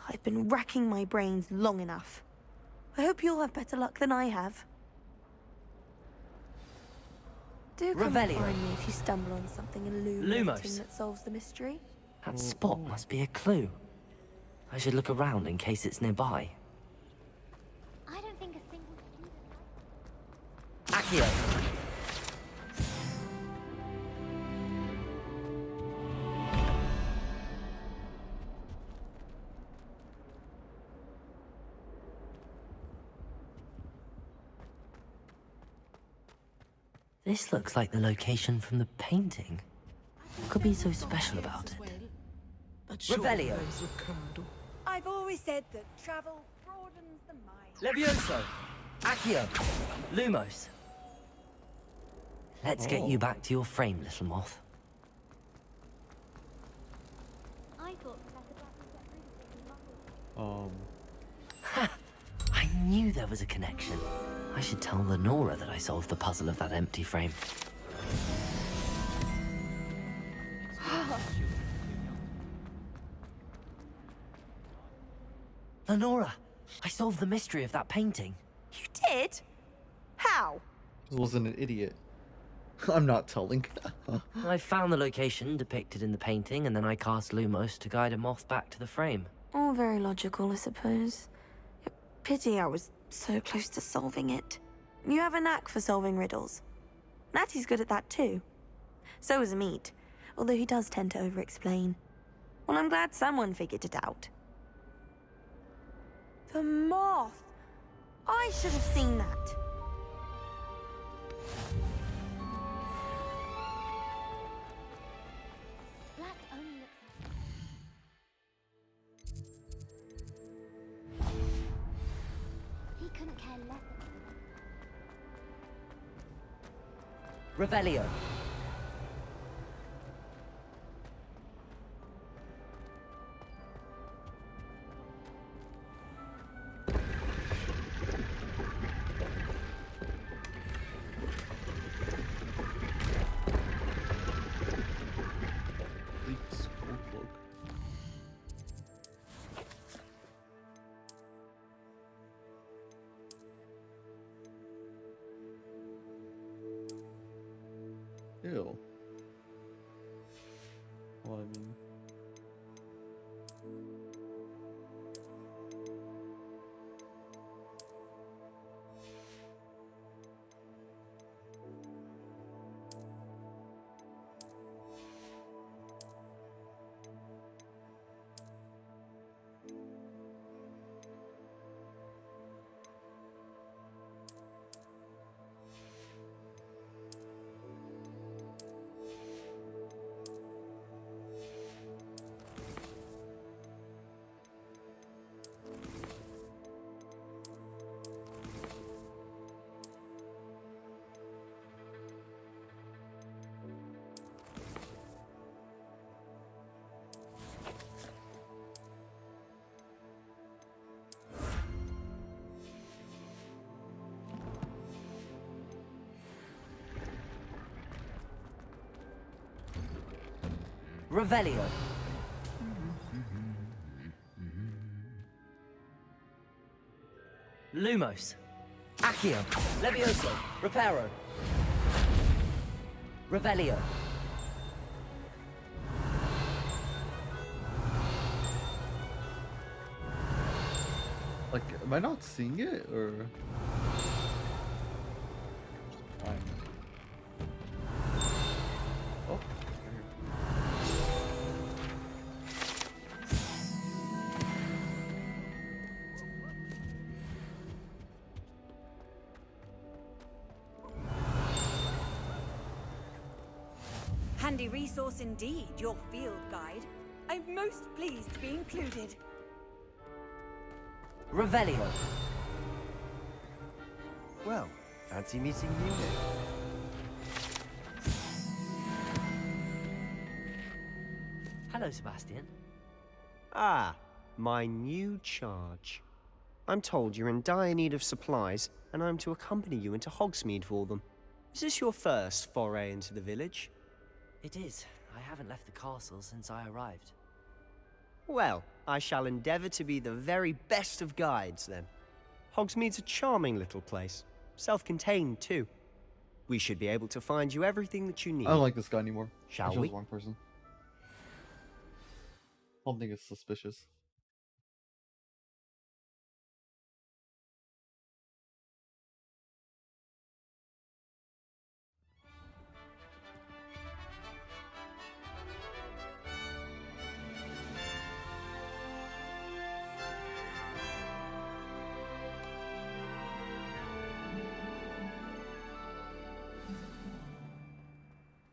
I've been racking my brains long enough. I hope you'll have better luck than I have. Do come and Revelio. find me if you stumble on something illuminating Lumos. that solves the mystery. That spot must be a clue. I should look around in case it's nearby. I don't think a single Accio. This looks like the location from the painting. What could be so special about it? I I've always said that travel broadens the mind. Levioso! Accio! Lumos! Let's get you back to your frame, little moth. I thought Professor Black would get rid of it. Ha! I knew there was a connection. I should tell Lenora that I solved the puzzle of that empty frame. Lenora, I solved the mystery of that painting. You did? How? I wasn't an idiot. I'm not telling. I found the location depicted in the painting, and then I cast Lumos to guide a moth back to the frame. All very logical, I suppose. Pity I was so close to solving it. You have a knack for solving riddles. Natty's good at that too. So is Amit, although he does tend to over-explain. Well, I'm glad someone figured it out. The moth! I should have seen that. Black only looks at He couldn't care less about that. Revelio. Ew. Well, I mean... Revelio. Lumos. Accio. Levioso. Reparo. Revelio. Like, am I not seeing it, or...? Fine. Oh. Handy resource indeed, your field guide. I'm most pleased to be included. Revelio. Well, fancy meeting you then. Hello, Sebastian. Ah, my new charge. I'm told you're in dire need of supplies, and I'm to accompany you into Hogsmeade for them. Is this your first foray into the village? It is. I haven't left the castle since I arrived. Well, I shall endeavour to be the very best of guides, then. Hogsmeade's a charming little place. Self-contained, too. We should be able to find you everything that you need. I don't like this guy anymore. Shall I chose we? the wrong person. Something is suspicious.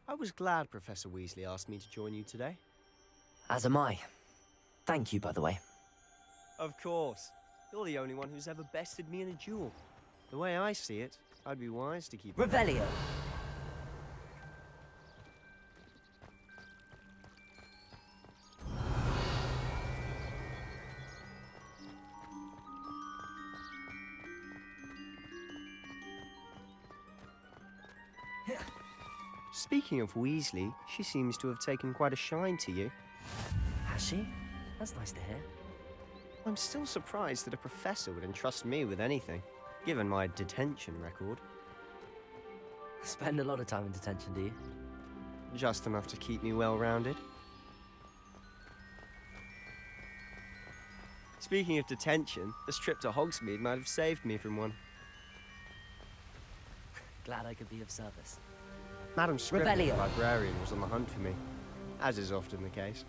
I was glad Professor Weasley asked me to join you today. As am I. Thank you, by the way. Of course. You're the only one who's ever bested me in a duel. The way I see it, I'd be wise to keep... Revelio! Speaking of Weasley, she seems to have taken quite a shine to you. Has she? That's nice to hear. I'm still surprised that a professor would entrust me with anything, given my detention record. Spend a lot of time in detention, do you? Just enough to keep me well-rounded. Speaking of detention, this trip to Hogsmeade might have saved me from one. Glad I could be of service. Madam Scribner, the Revelio. librarian, was on the hunt for me, as is often the case.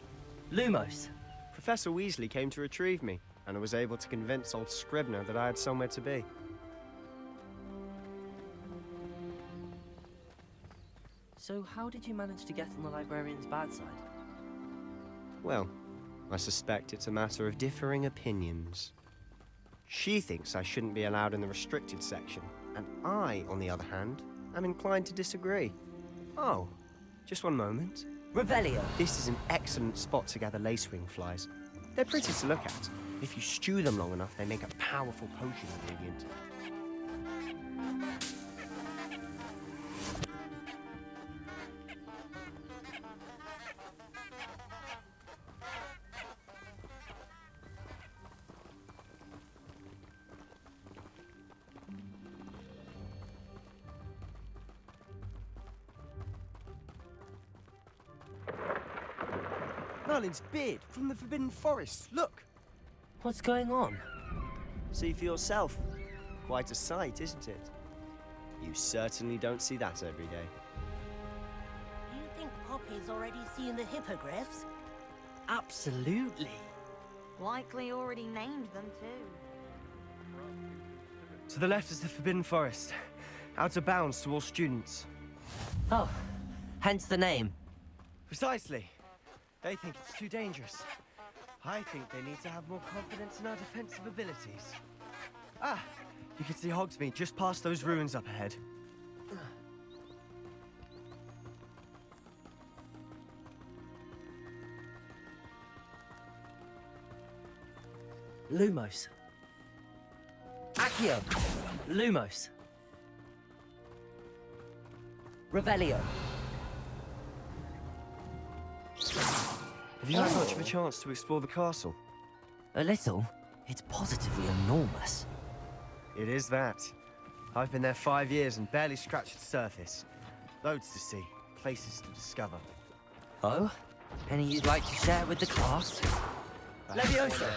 Lumos. Professor Weasley came to retrieve me, and I was able to convince old Scribner that I had somewhere to be. So how did you manage to get on the librarian's bad side? Well, I suspect it's a matter of differing opinions. She thinks I shouldn't be allowed in the restricted section, and I, on the other hand, am inclined to disagree. Oh, just one moment. Revelio. This is an excellent spot to gather lacewing flies. They're pretty to look at. If you stew them long enough, they make a powerful potion ingredient. Merlin's beard from the Forbidden Forest. Look! What's going on? See for yourself. Quite a sight, isn't it? You certainly don't see that every day. Do you think Poppy's already seen the hippogriffs? Absolutely. Likely already named them too. To the left is the Forbidden Forest. Out of bounds to all students. Oh, hence the name. Precisely. They think it's too dangerous. I think they need to have more confidence in our defensive abilities. Ah, you can see Hogsmeade just past those ruins up ahead. Lumos. Accio. Lumos. Revelio. Have you had much of a chance to explore the castle? A little. It's positively enormous. It is that. I've been there 5 years and barely scratched the surface. Loads to see, places to discover. Oh? Any you'd like to share with the class? Levioso!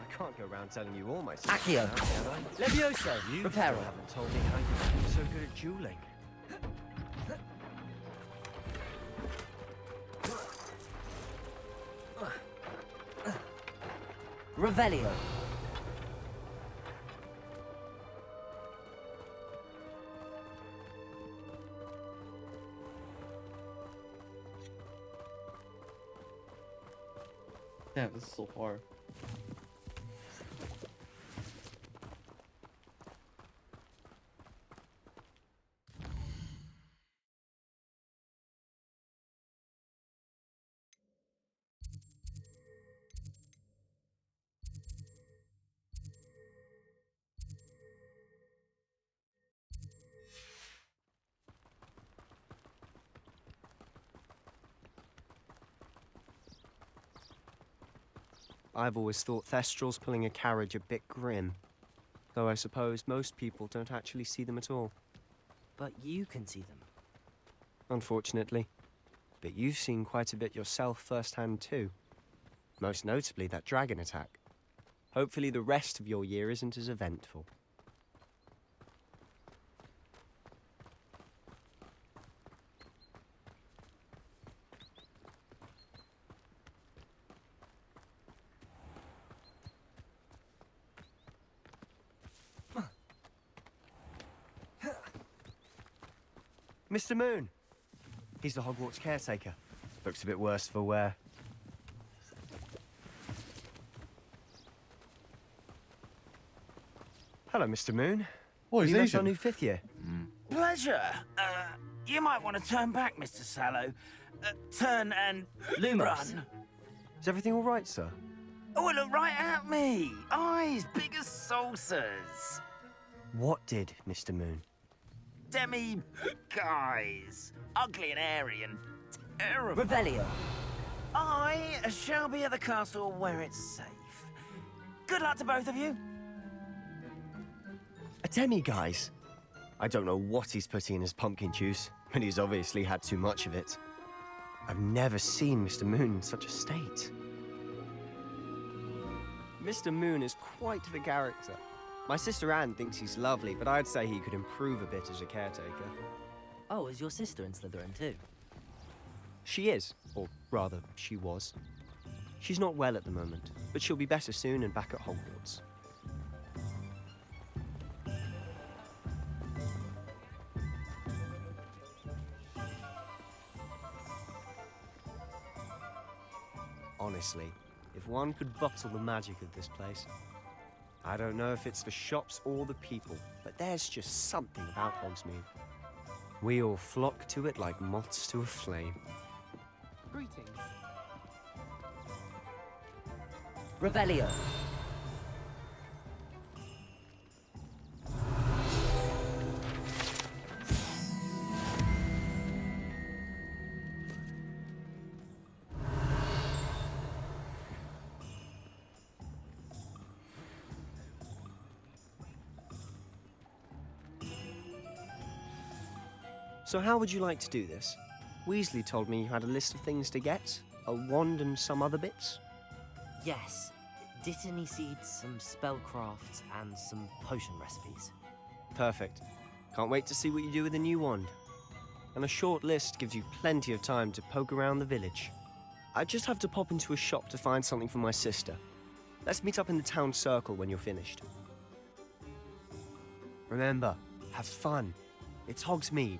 I can't go around telling you all my secrets Accio. now, can I? Levioso! You Reparo. still haven't told me how you became so good at dueling. Revelio. Damn, this is so far. I've always thought Thestrals pulling a carriage a bit grim. Though I suppose most people don't actually see them at all. But you can see them. Unfortunately. But you've seen quite a bit yourself firsthand too. Most notably that dragon attack. Hopefully the rest of your year isn't as eventful. Mr. Moon! He's the Hogwarts caretaker. Looks a bit worse for wear. Hello, Mr. Moon. Oh, he's Have you met our Asian. new fifth year? Pleasure. You might want to turn back, Mr. Sallow. Turn and Lumos. run. Is everything all right, sir? Oh, look right at me. Eyes big as saucers. What did, Mr. Moon? Demi guys. Ugly and airy and terrible. Revelio. I shall be at the castle where it's safe. Good luck to both of you. A demi-guise? I don't know what he's putting in his pumpkin juice, but he's obviously had too much of it. I've never seen Mr. Moon in such a state. Mr. Moon is quite the character. My sister Anne thinks he's lovely, but I'd say he could improve a bit as a caretaker. Oh, is your sister in Slytherin too? She is, or rather, she was. She's not well at the moment, but she'll be better soon and back at Hogwarts. Honestly, if one could bottle the magic of this place. I don't know if it's the shops or the people, but there's just something about Hogsmeade. We all flock to it like moths to a flame. Greetings. Revelio. So how would you like to do this? Weasley told me you had a list of things to get, a wand and some other bits. Yes. Dittany seeds, some spellcrafts, and some potion recipes. Perfect. Can't wait to see what you do with the new wand. And a short list gives you plenty of time to poke around the village. I just have to pop into a shop to find something for my sister. Let's meet up in the town circle when you're finished. Remember, have fun. It's Hogsmeade.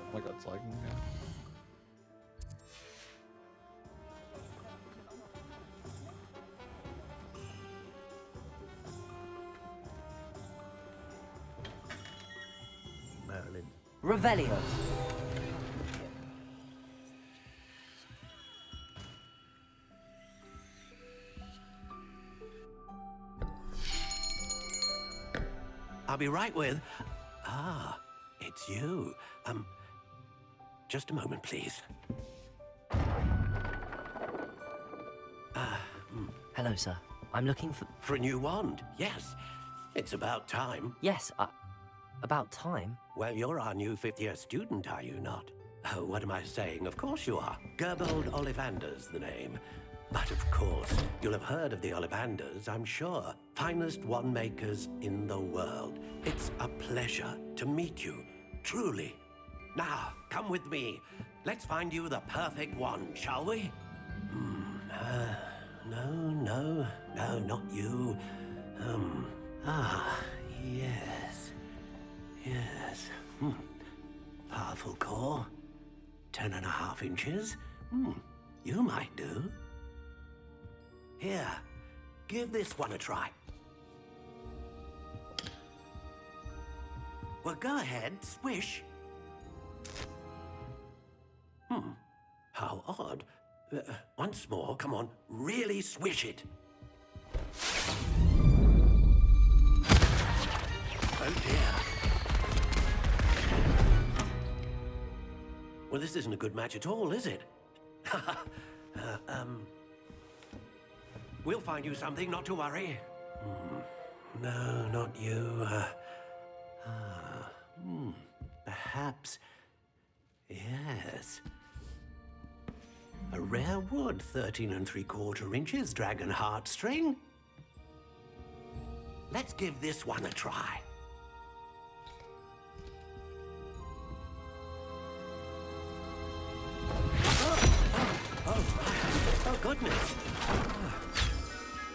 Oh my god, it's lagging again. Merlin. Revelio. I'll be right with... Ah, it's you. Just a moment, please. Hello, sir. I'm looking for... For a new wand, yes. It's about time. Yes, about time? Well, you're our new fifth-year student, are you not? Oh, what am I saying? Of course you are. Gerbold Ollivander's the name. But of course, you'll have heard of the Ollivanders, I'm sure. Finest wand makers in the world. It's a pleasure to meet you, truly. Now, come with me. Let's find you the perfect wand, shall we? No, not you. Yes. Yes. Powerful core. 10.5 inches. You might do. Here, give this one a try. Well, go ahead, swish. How odd. Once more, come on, really swish it. Oh dear. Well, this isn't a good match at all, is it? We'll find you something, not to worry. No, not you. Perhaps... Yes. A rare wood, 13 3/4 inches, dragon heartstring. Let's give this one a try. Oh, goodness.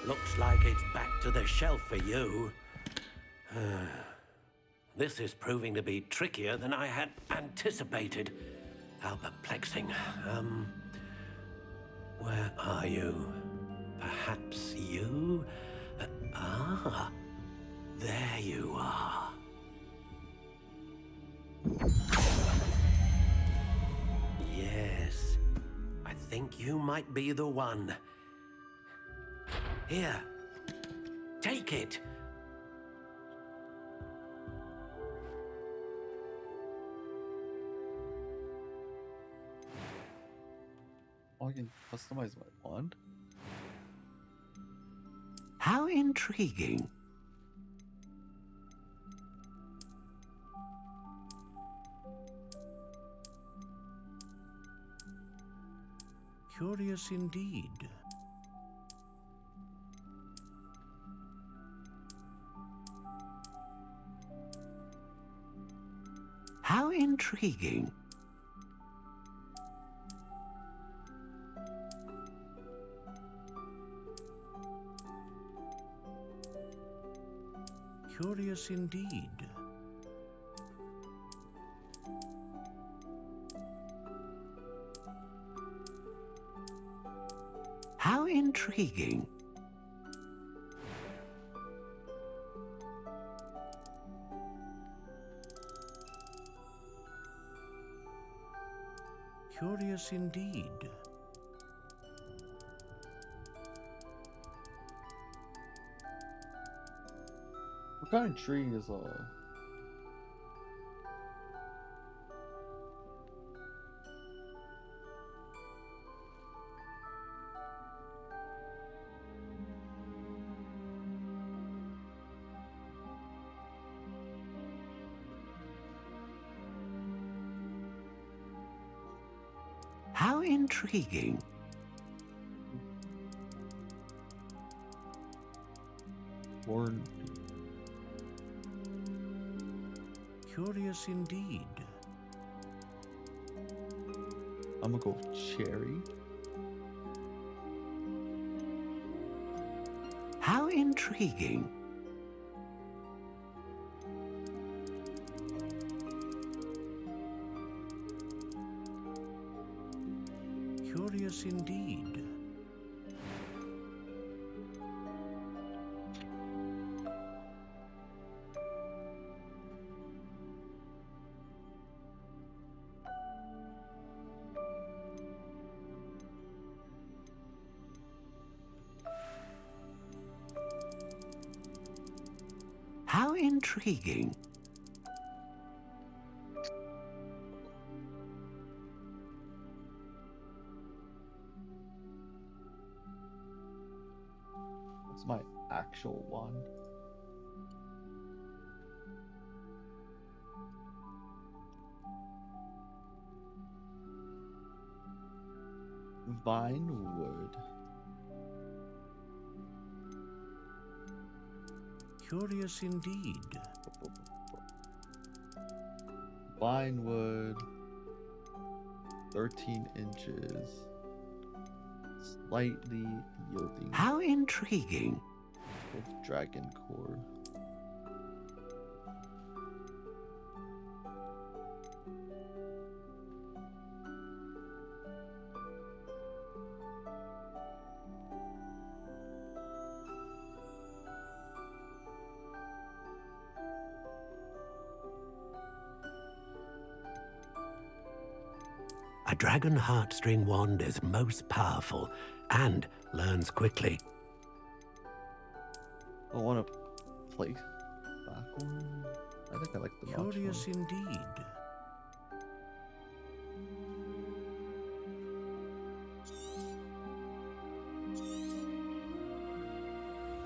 Looks like it's back to the shelf for you. This is proving to be trickier than I had anticipated. How perplexing. Where are you? Perhaps you? There you are. Yes, I think you might be the one. Here, take it. Oh, I can customize my wand. How intriguing. Curious indeed. How intriguing. Curious indeed. How intriguing. Curious indeed. What kind of tree is How intriguing. Warren? Curious indeed. I'm gonna go with cherry. How intriguing. Curious indeed. How intriguing. What's my actual one? Vinewood. Curious indeed. Vinewood. 13 inches. Slightly yielding. How intriguing. With dragon core. A dragon heartstring wand is most powerful and learns quickly. I want to play back one. I think I like the notch Curious one. indeed.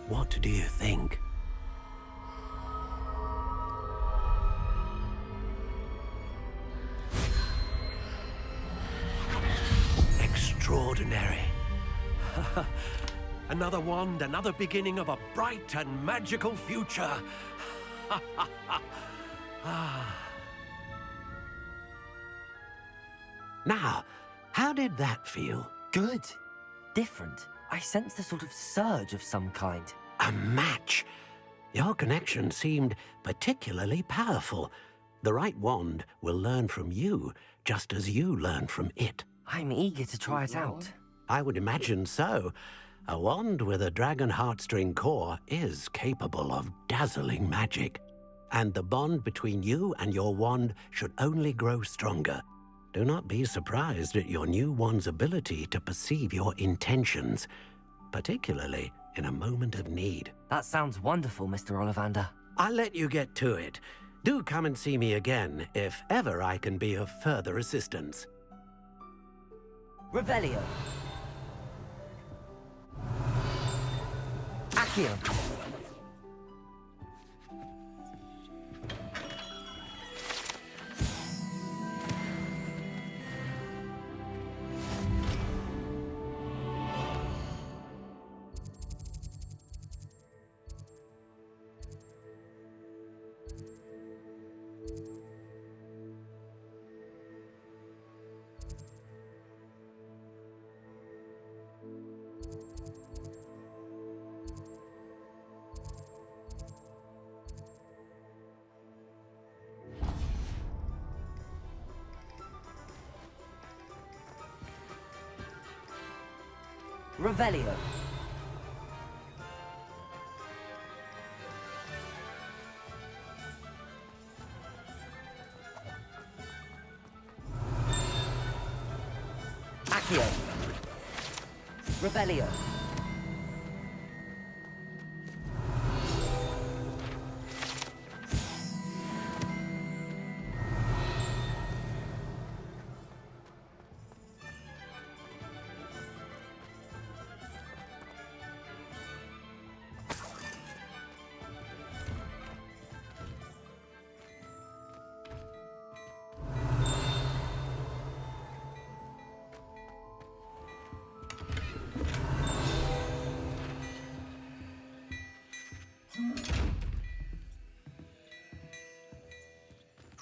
What do you think? extraordinary. Another wand, another beginning of a bright and magical future. Now, how did that feel? Good. Different. I sensed a sort of surge of some kind. A match. Your connection seemed particularly powerful. The right wand will learn from you, just as you learn from it. I'm eager to try it out. I would imagine so. A wand with a dragon heartstring core is capable of dazzling magic. And the bond between you and your wand should only grow stronger. Do not be surprised at your new wand's ability to perceive your intentions, particularly in a moment of need. That sounds wonderful, Mr. Ollivander. I'll let you get to it. Do come and see me again if ever I can be of further assistance. Revelio. Accio. Revelio. Accio. Revelio.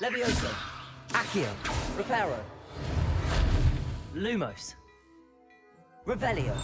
Levioso. Accio. Reparo. Lumos. Revelio.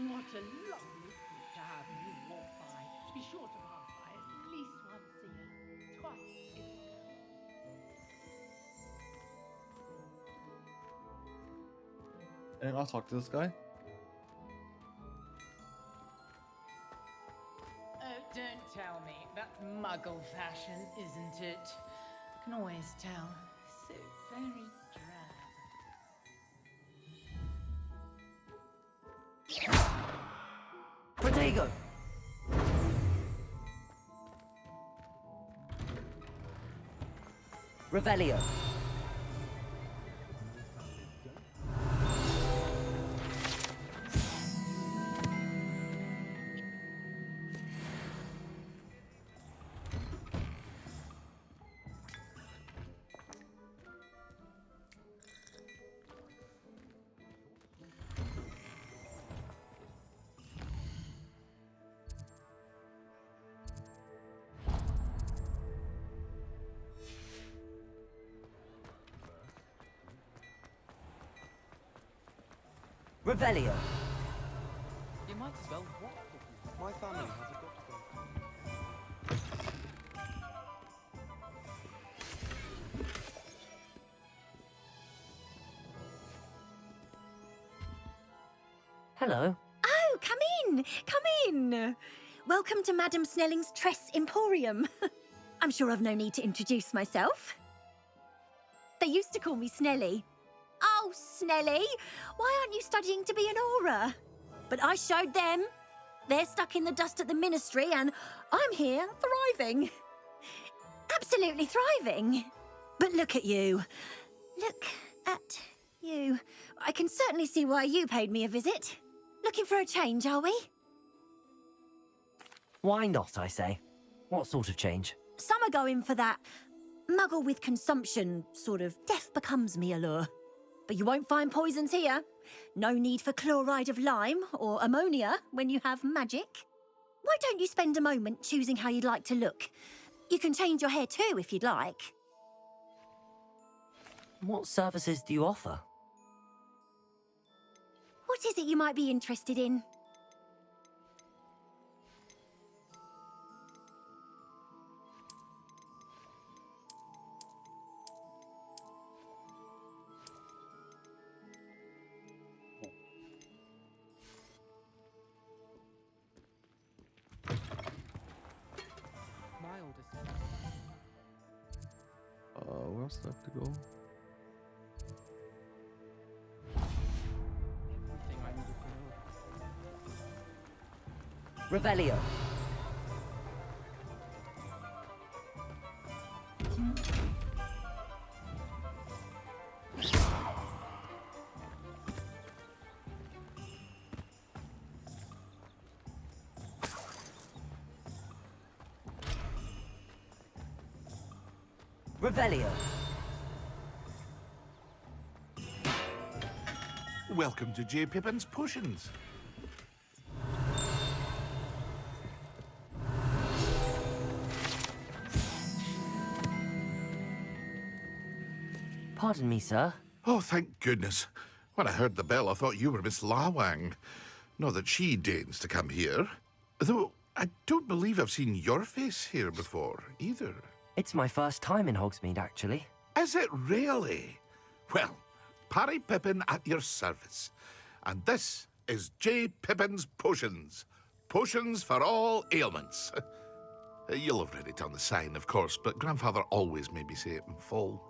What a lovely thing to have you walk by. Be sure to pass by at least once a year. Twice if you can. And I'll talk to this guy. Oh, don't tell me. That's muggle fashion, isn't it? Can always tell. So very drab. Protego. Revelio. Revelio. You might as well walk. My family has a doctor. Hello. Oh, come in! Come in! Welcome to Madame Snelling's Tress Emporium. I'm sure I've no need to introduce myself. They used to call me Snelly. Oh, Snelly, why aren't you studying to be an aura? But I showed them. They're stuck in the dust at the ministry, and I'm here, thriving. Absolutely thriving. But look at you. Look at you. I can certainly see why you paid me a visit. Looking for a change, are we? Why not, I say? What sort of change? Some are going for that muggle with consumption, sort of death becomes me allure. But you won't find poisons here. No need for chloride of lime or ammonia when you have magic. Why don't you spend a moment choosing how you'd like to look? You can change your hair too if you'd like. What services do you offer? What is it you might be interested in? My oldest. Where else do I have to go? Everything I need to know. Revelio. Revelio. Welcome to J. Pippin's Potions. Pardon me, sir. Oh, thank goodness. When I heard the bell, I thought you were Miss Lawang. Not that she deigns to come here. Though I don't believe I've seen your face here before, either. It's my first time in Hogsmeade, actually. Is it really? Well, Parry Pippin at your service. And this is J. Pippin's Potions. Potions for all ailments. You'll have read it on the sign, of course, but Grandfather always made me say it in full.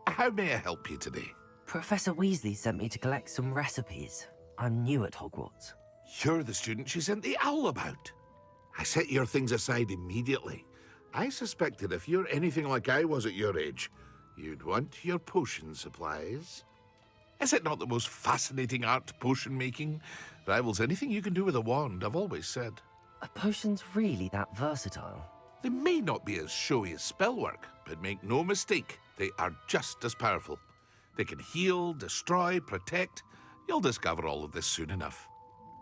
How may I help you today? Professor Weasley sent me to collect some recipes. I'm new at Hogwarts. You're the student she sent the owl about. I set your things aside immediately. I suspected if you're anything like I was at your age, you'd want your potion supplies. Is it not the most fascinating art, potion making? Rivals anything you can do with a wand, I've always said. Are potions really that versatile? They may not be as showy as spellwork, but make no mistake, they are just as powerful. They can heal, destroy, protect. You'll discover all of this soon enough.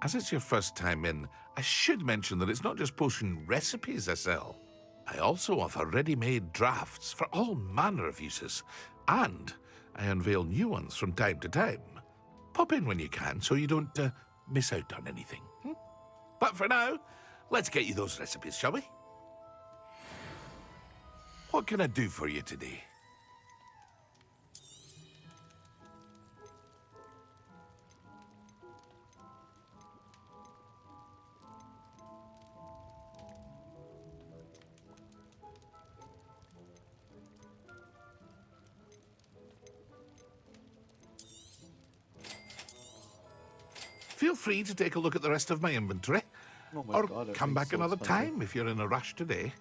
As it's your first time in, I should mention that it's not just potion recipes I sell. I also offer ready-made drafts for all manner of uses, and I unveil new ones from time to time. Pop in when you can so you don't miss out on anything. But for now, let's get you those recipes, shall we? What can I do for you today? Feel free to take a look at the rest of my inventory. Oh my or God, come back everything's so another expensive. time if you're in a rush today.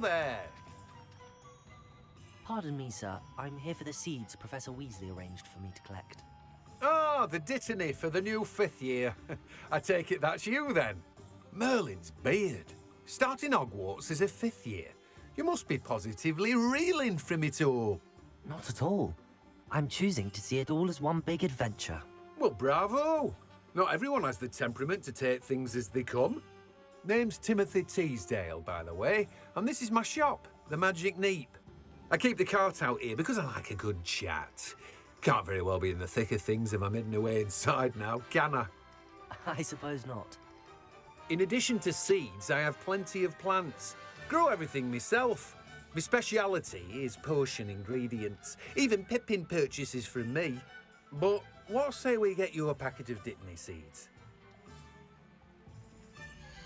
there! Pardon me, sir. I'm here for the seeds Professor Weasley arranged for me to collect. Oh, the dittany for the new 5th year. I take it that's you, then. Merlin's beard. Starting Hogwarts as a 5th year. You must be positively reeling from it all. Not at all. I'm choosing to see it all as one big adventure. Well, bravo! Not everyone has the temperament to take things as they come. Name's Timothy Teasdale, by the way, and this is my shop, the Magic Neep. I keep the cart out here because I like a good chat. Can't very well be in the thick of things if I'm hidden away inside now, can I? I suppose not. In addition to seeds, I have plenty of plants. Grow everything myself. My speciality is potion ingredients. Even Pippin purchases from me. But what say we get you a packet of dittany seeds?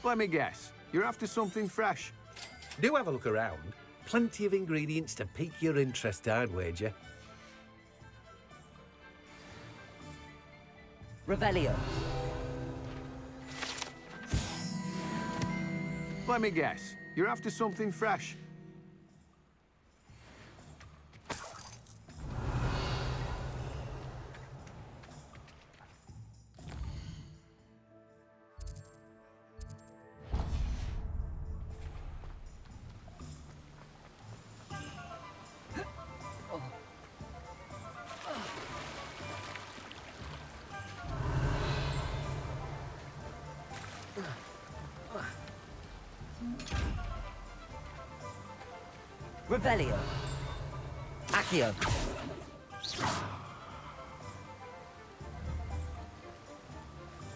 Let me guess. You're after something fresh. Do have a look around. Plenty of ingredients to pique your interest, I'd wager. Revelio. Let me guess. You're after something fresh. Revelio. Accio.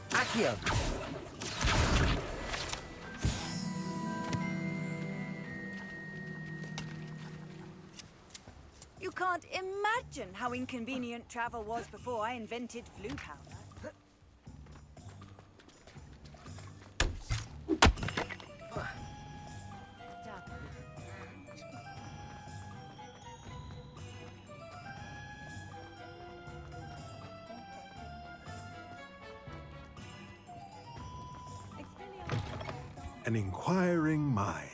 Accio. You can't imagine how inconvenient travel was before I invented flu powder. An inquiring mind.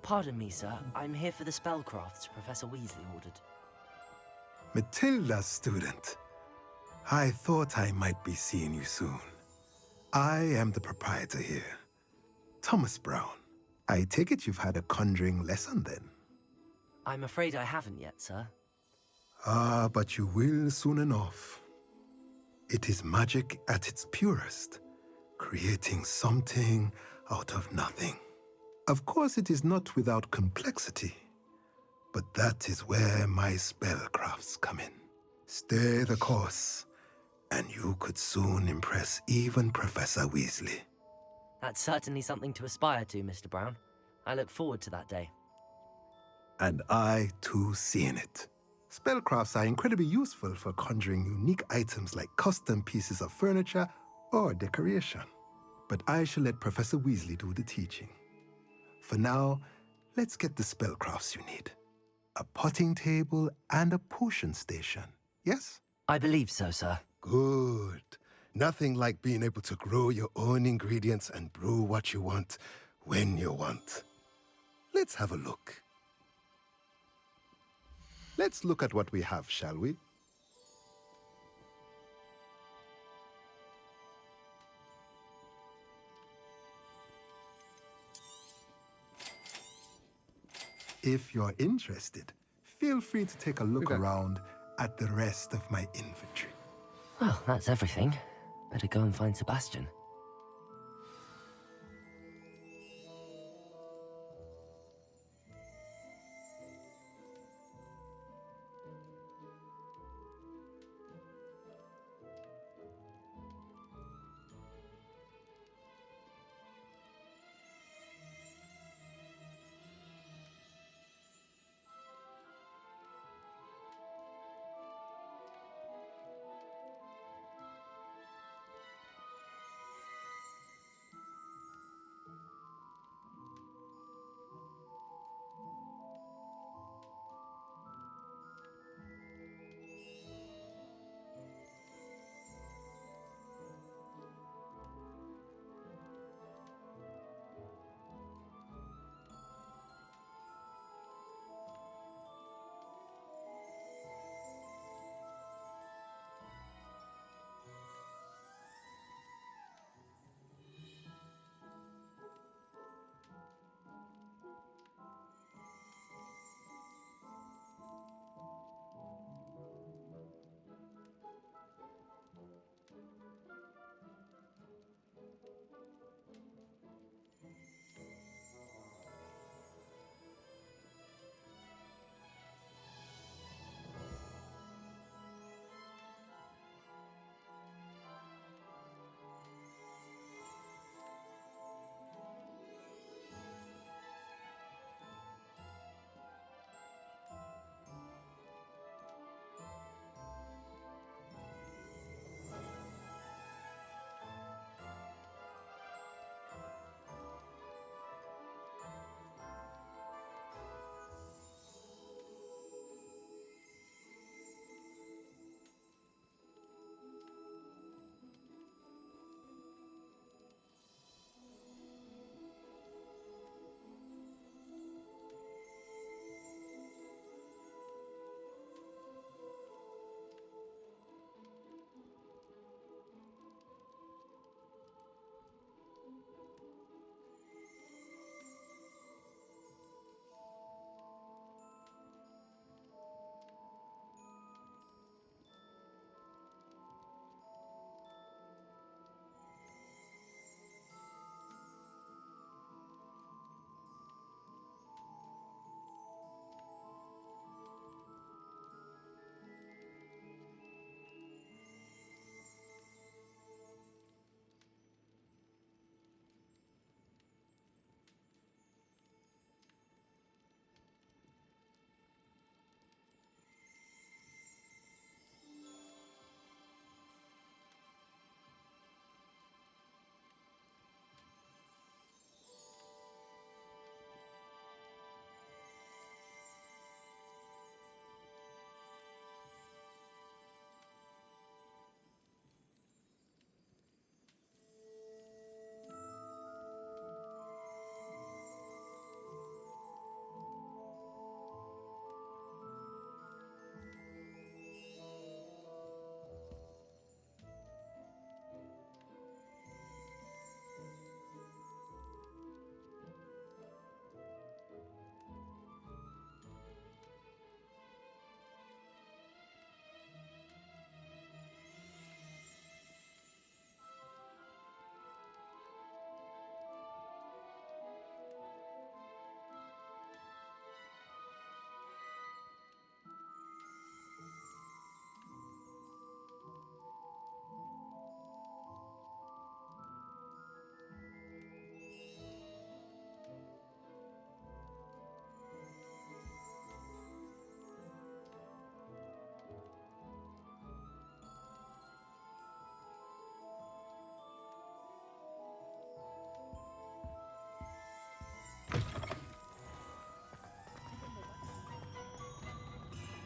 Pardon me, sir. I'm here for the spellcrafts Professor Weasley ordered. Matilda's student. I thought I might be seeing you soon. I am the proprietor here, Thomas Brown. I take it you've had a conjuring lesson then? I'm afraid I haven't yet, sir. Ah, but you will soon enough. It is magic at its purest, creating something out of nothing. Of course, it is not without complexity, but that is where my spellcrafts come in. Stay the course, and you could soon impress even Professor Weasley. That's certainly something to aspire to, Mr. Brown. I look forward to that day. And I, too, see in it. Spellcrafts are incredibly useful for conjuring unique items like custom pieces of furniture or decoration. But I shall let Professor Weasley do the teaching. For now, let's get the spellcrafts you need. A potting table and a potion station, yes? I believe so, sir. Good. Nothing like being able to grow your own ingredients and brew what you want when you want. Let's have a look. Let's look at what we have, shall we? If you're interested, feel free to take a look around at the rest of my inventory. Well, that's everything. Better go and find Sebastian.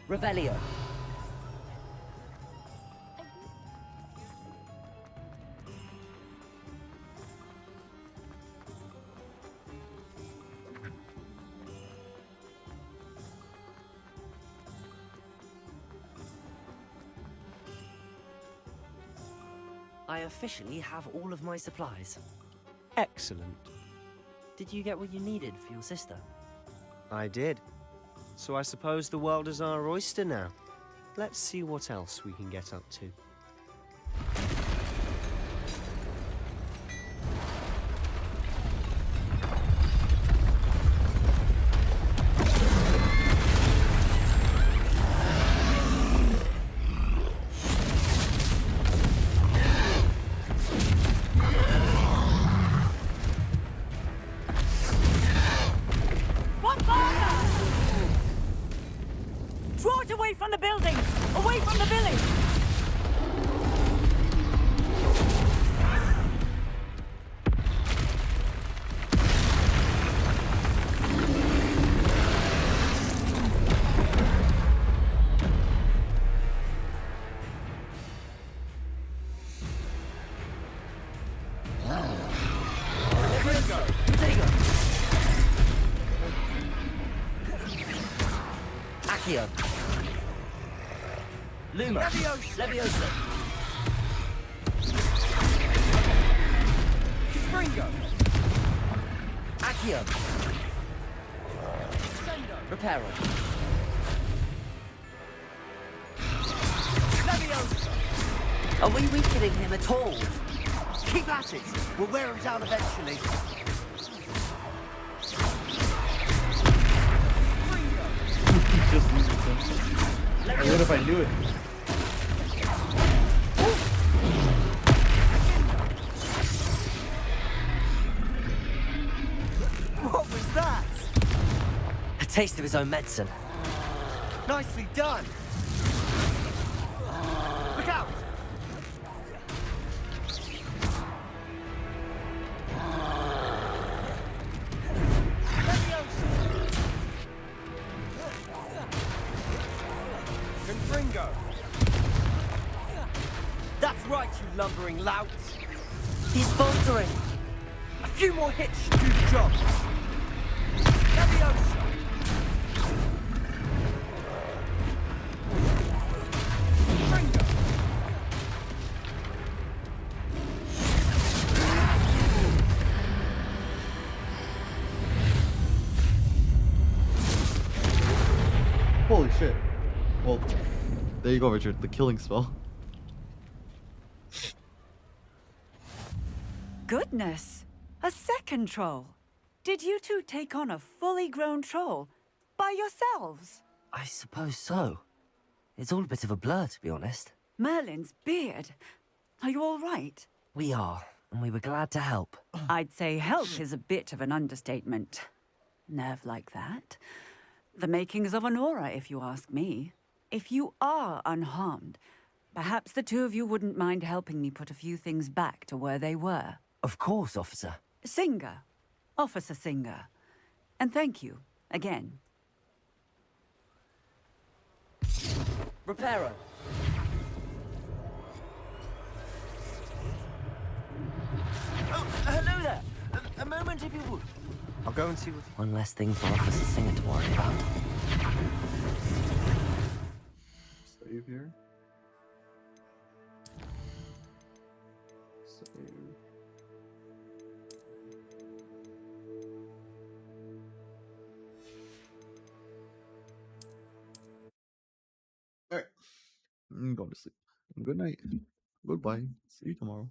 Revelio. I officially have all of my supplies. Excellent. Did you get what you needed for your sister? I did. So I suppose the world is our oyster now. Let's see what else we can get up to. What further? Draw it away from the building! Away from the village! Accio. Luma. Leviosa. Ringo. Accio. Reparo. Leviosa. Are we weakening him at all? Keep at it. We'll wear him down eventually. Just losing them. Hey, what if I knew it? What was that? A taste of his own medicine. Nicely done. Look out! Confringo. That's right, you lumbering lout. He's faltering. A few more hits should do the job. Leviosa. Confringo. Holy shit. Well, there you go, Richard. The killing spell. Goodness! A second troll! Did you two take on a fully grown troll? By yourselves? I suppose so. It's all a bit of a blur, to be honest. Merlin's beard. Are you all right? We are, and we were glad to help. I'd say help is a bit of an understatement. Nerve like that. The makings of an aura, if you ask me. If you are unharmed, perhaps the two of you wouldn't mind helping me put a few things back to where they were. Of course, officer. Singer. Officer Singer. And thank you, again. Reparo. Oh, hello there. A moment, if you would. I'll go and see what... One less thing for Officer Singer to worry about. Save here. Save. Alright. I'm going to sleep. Good night. Goodbye. See you tomorrow.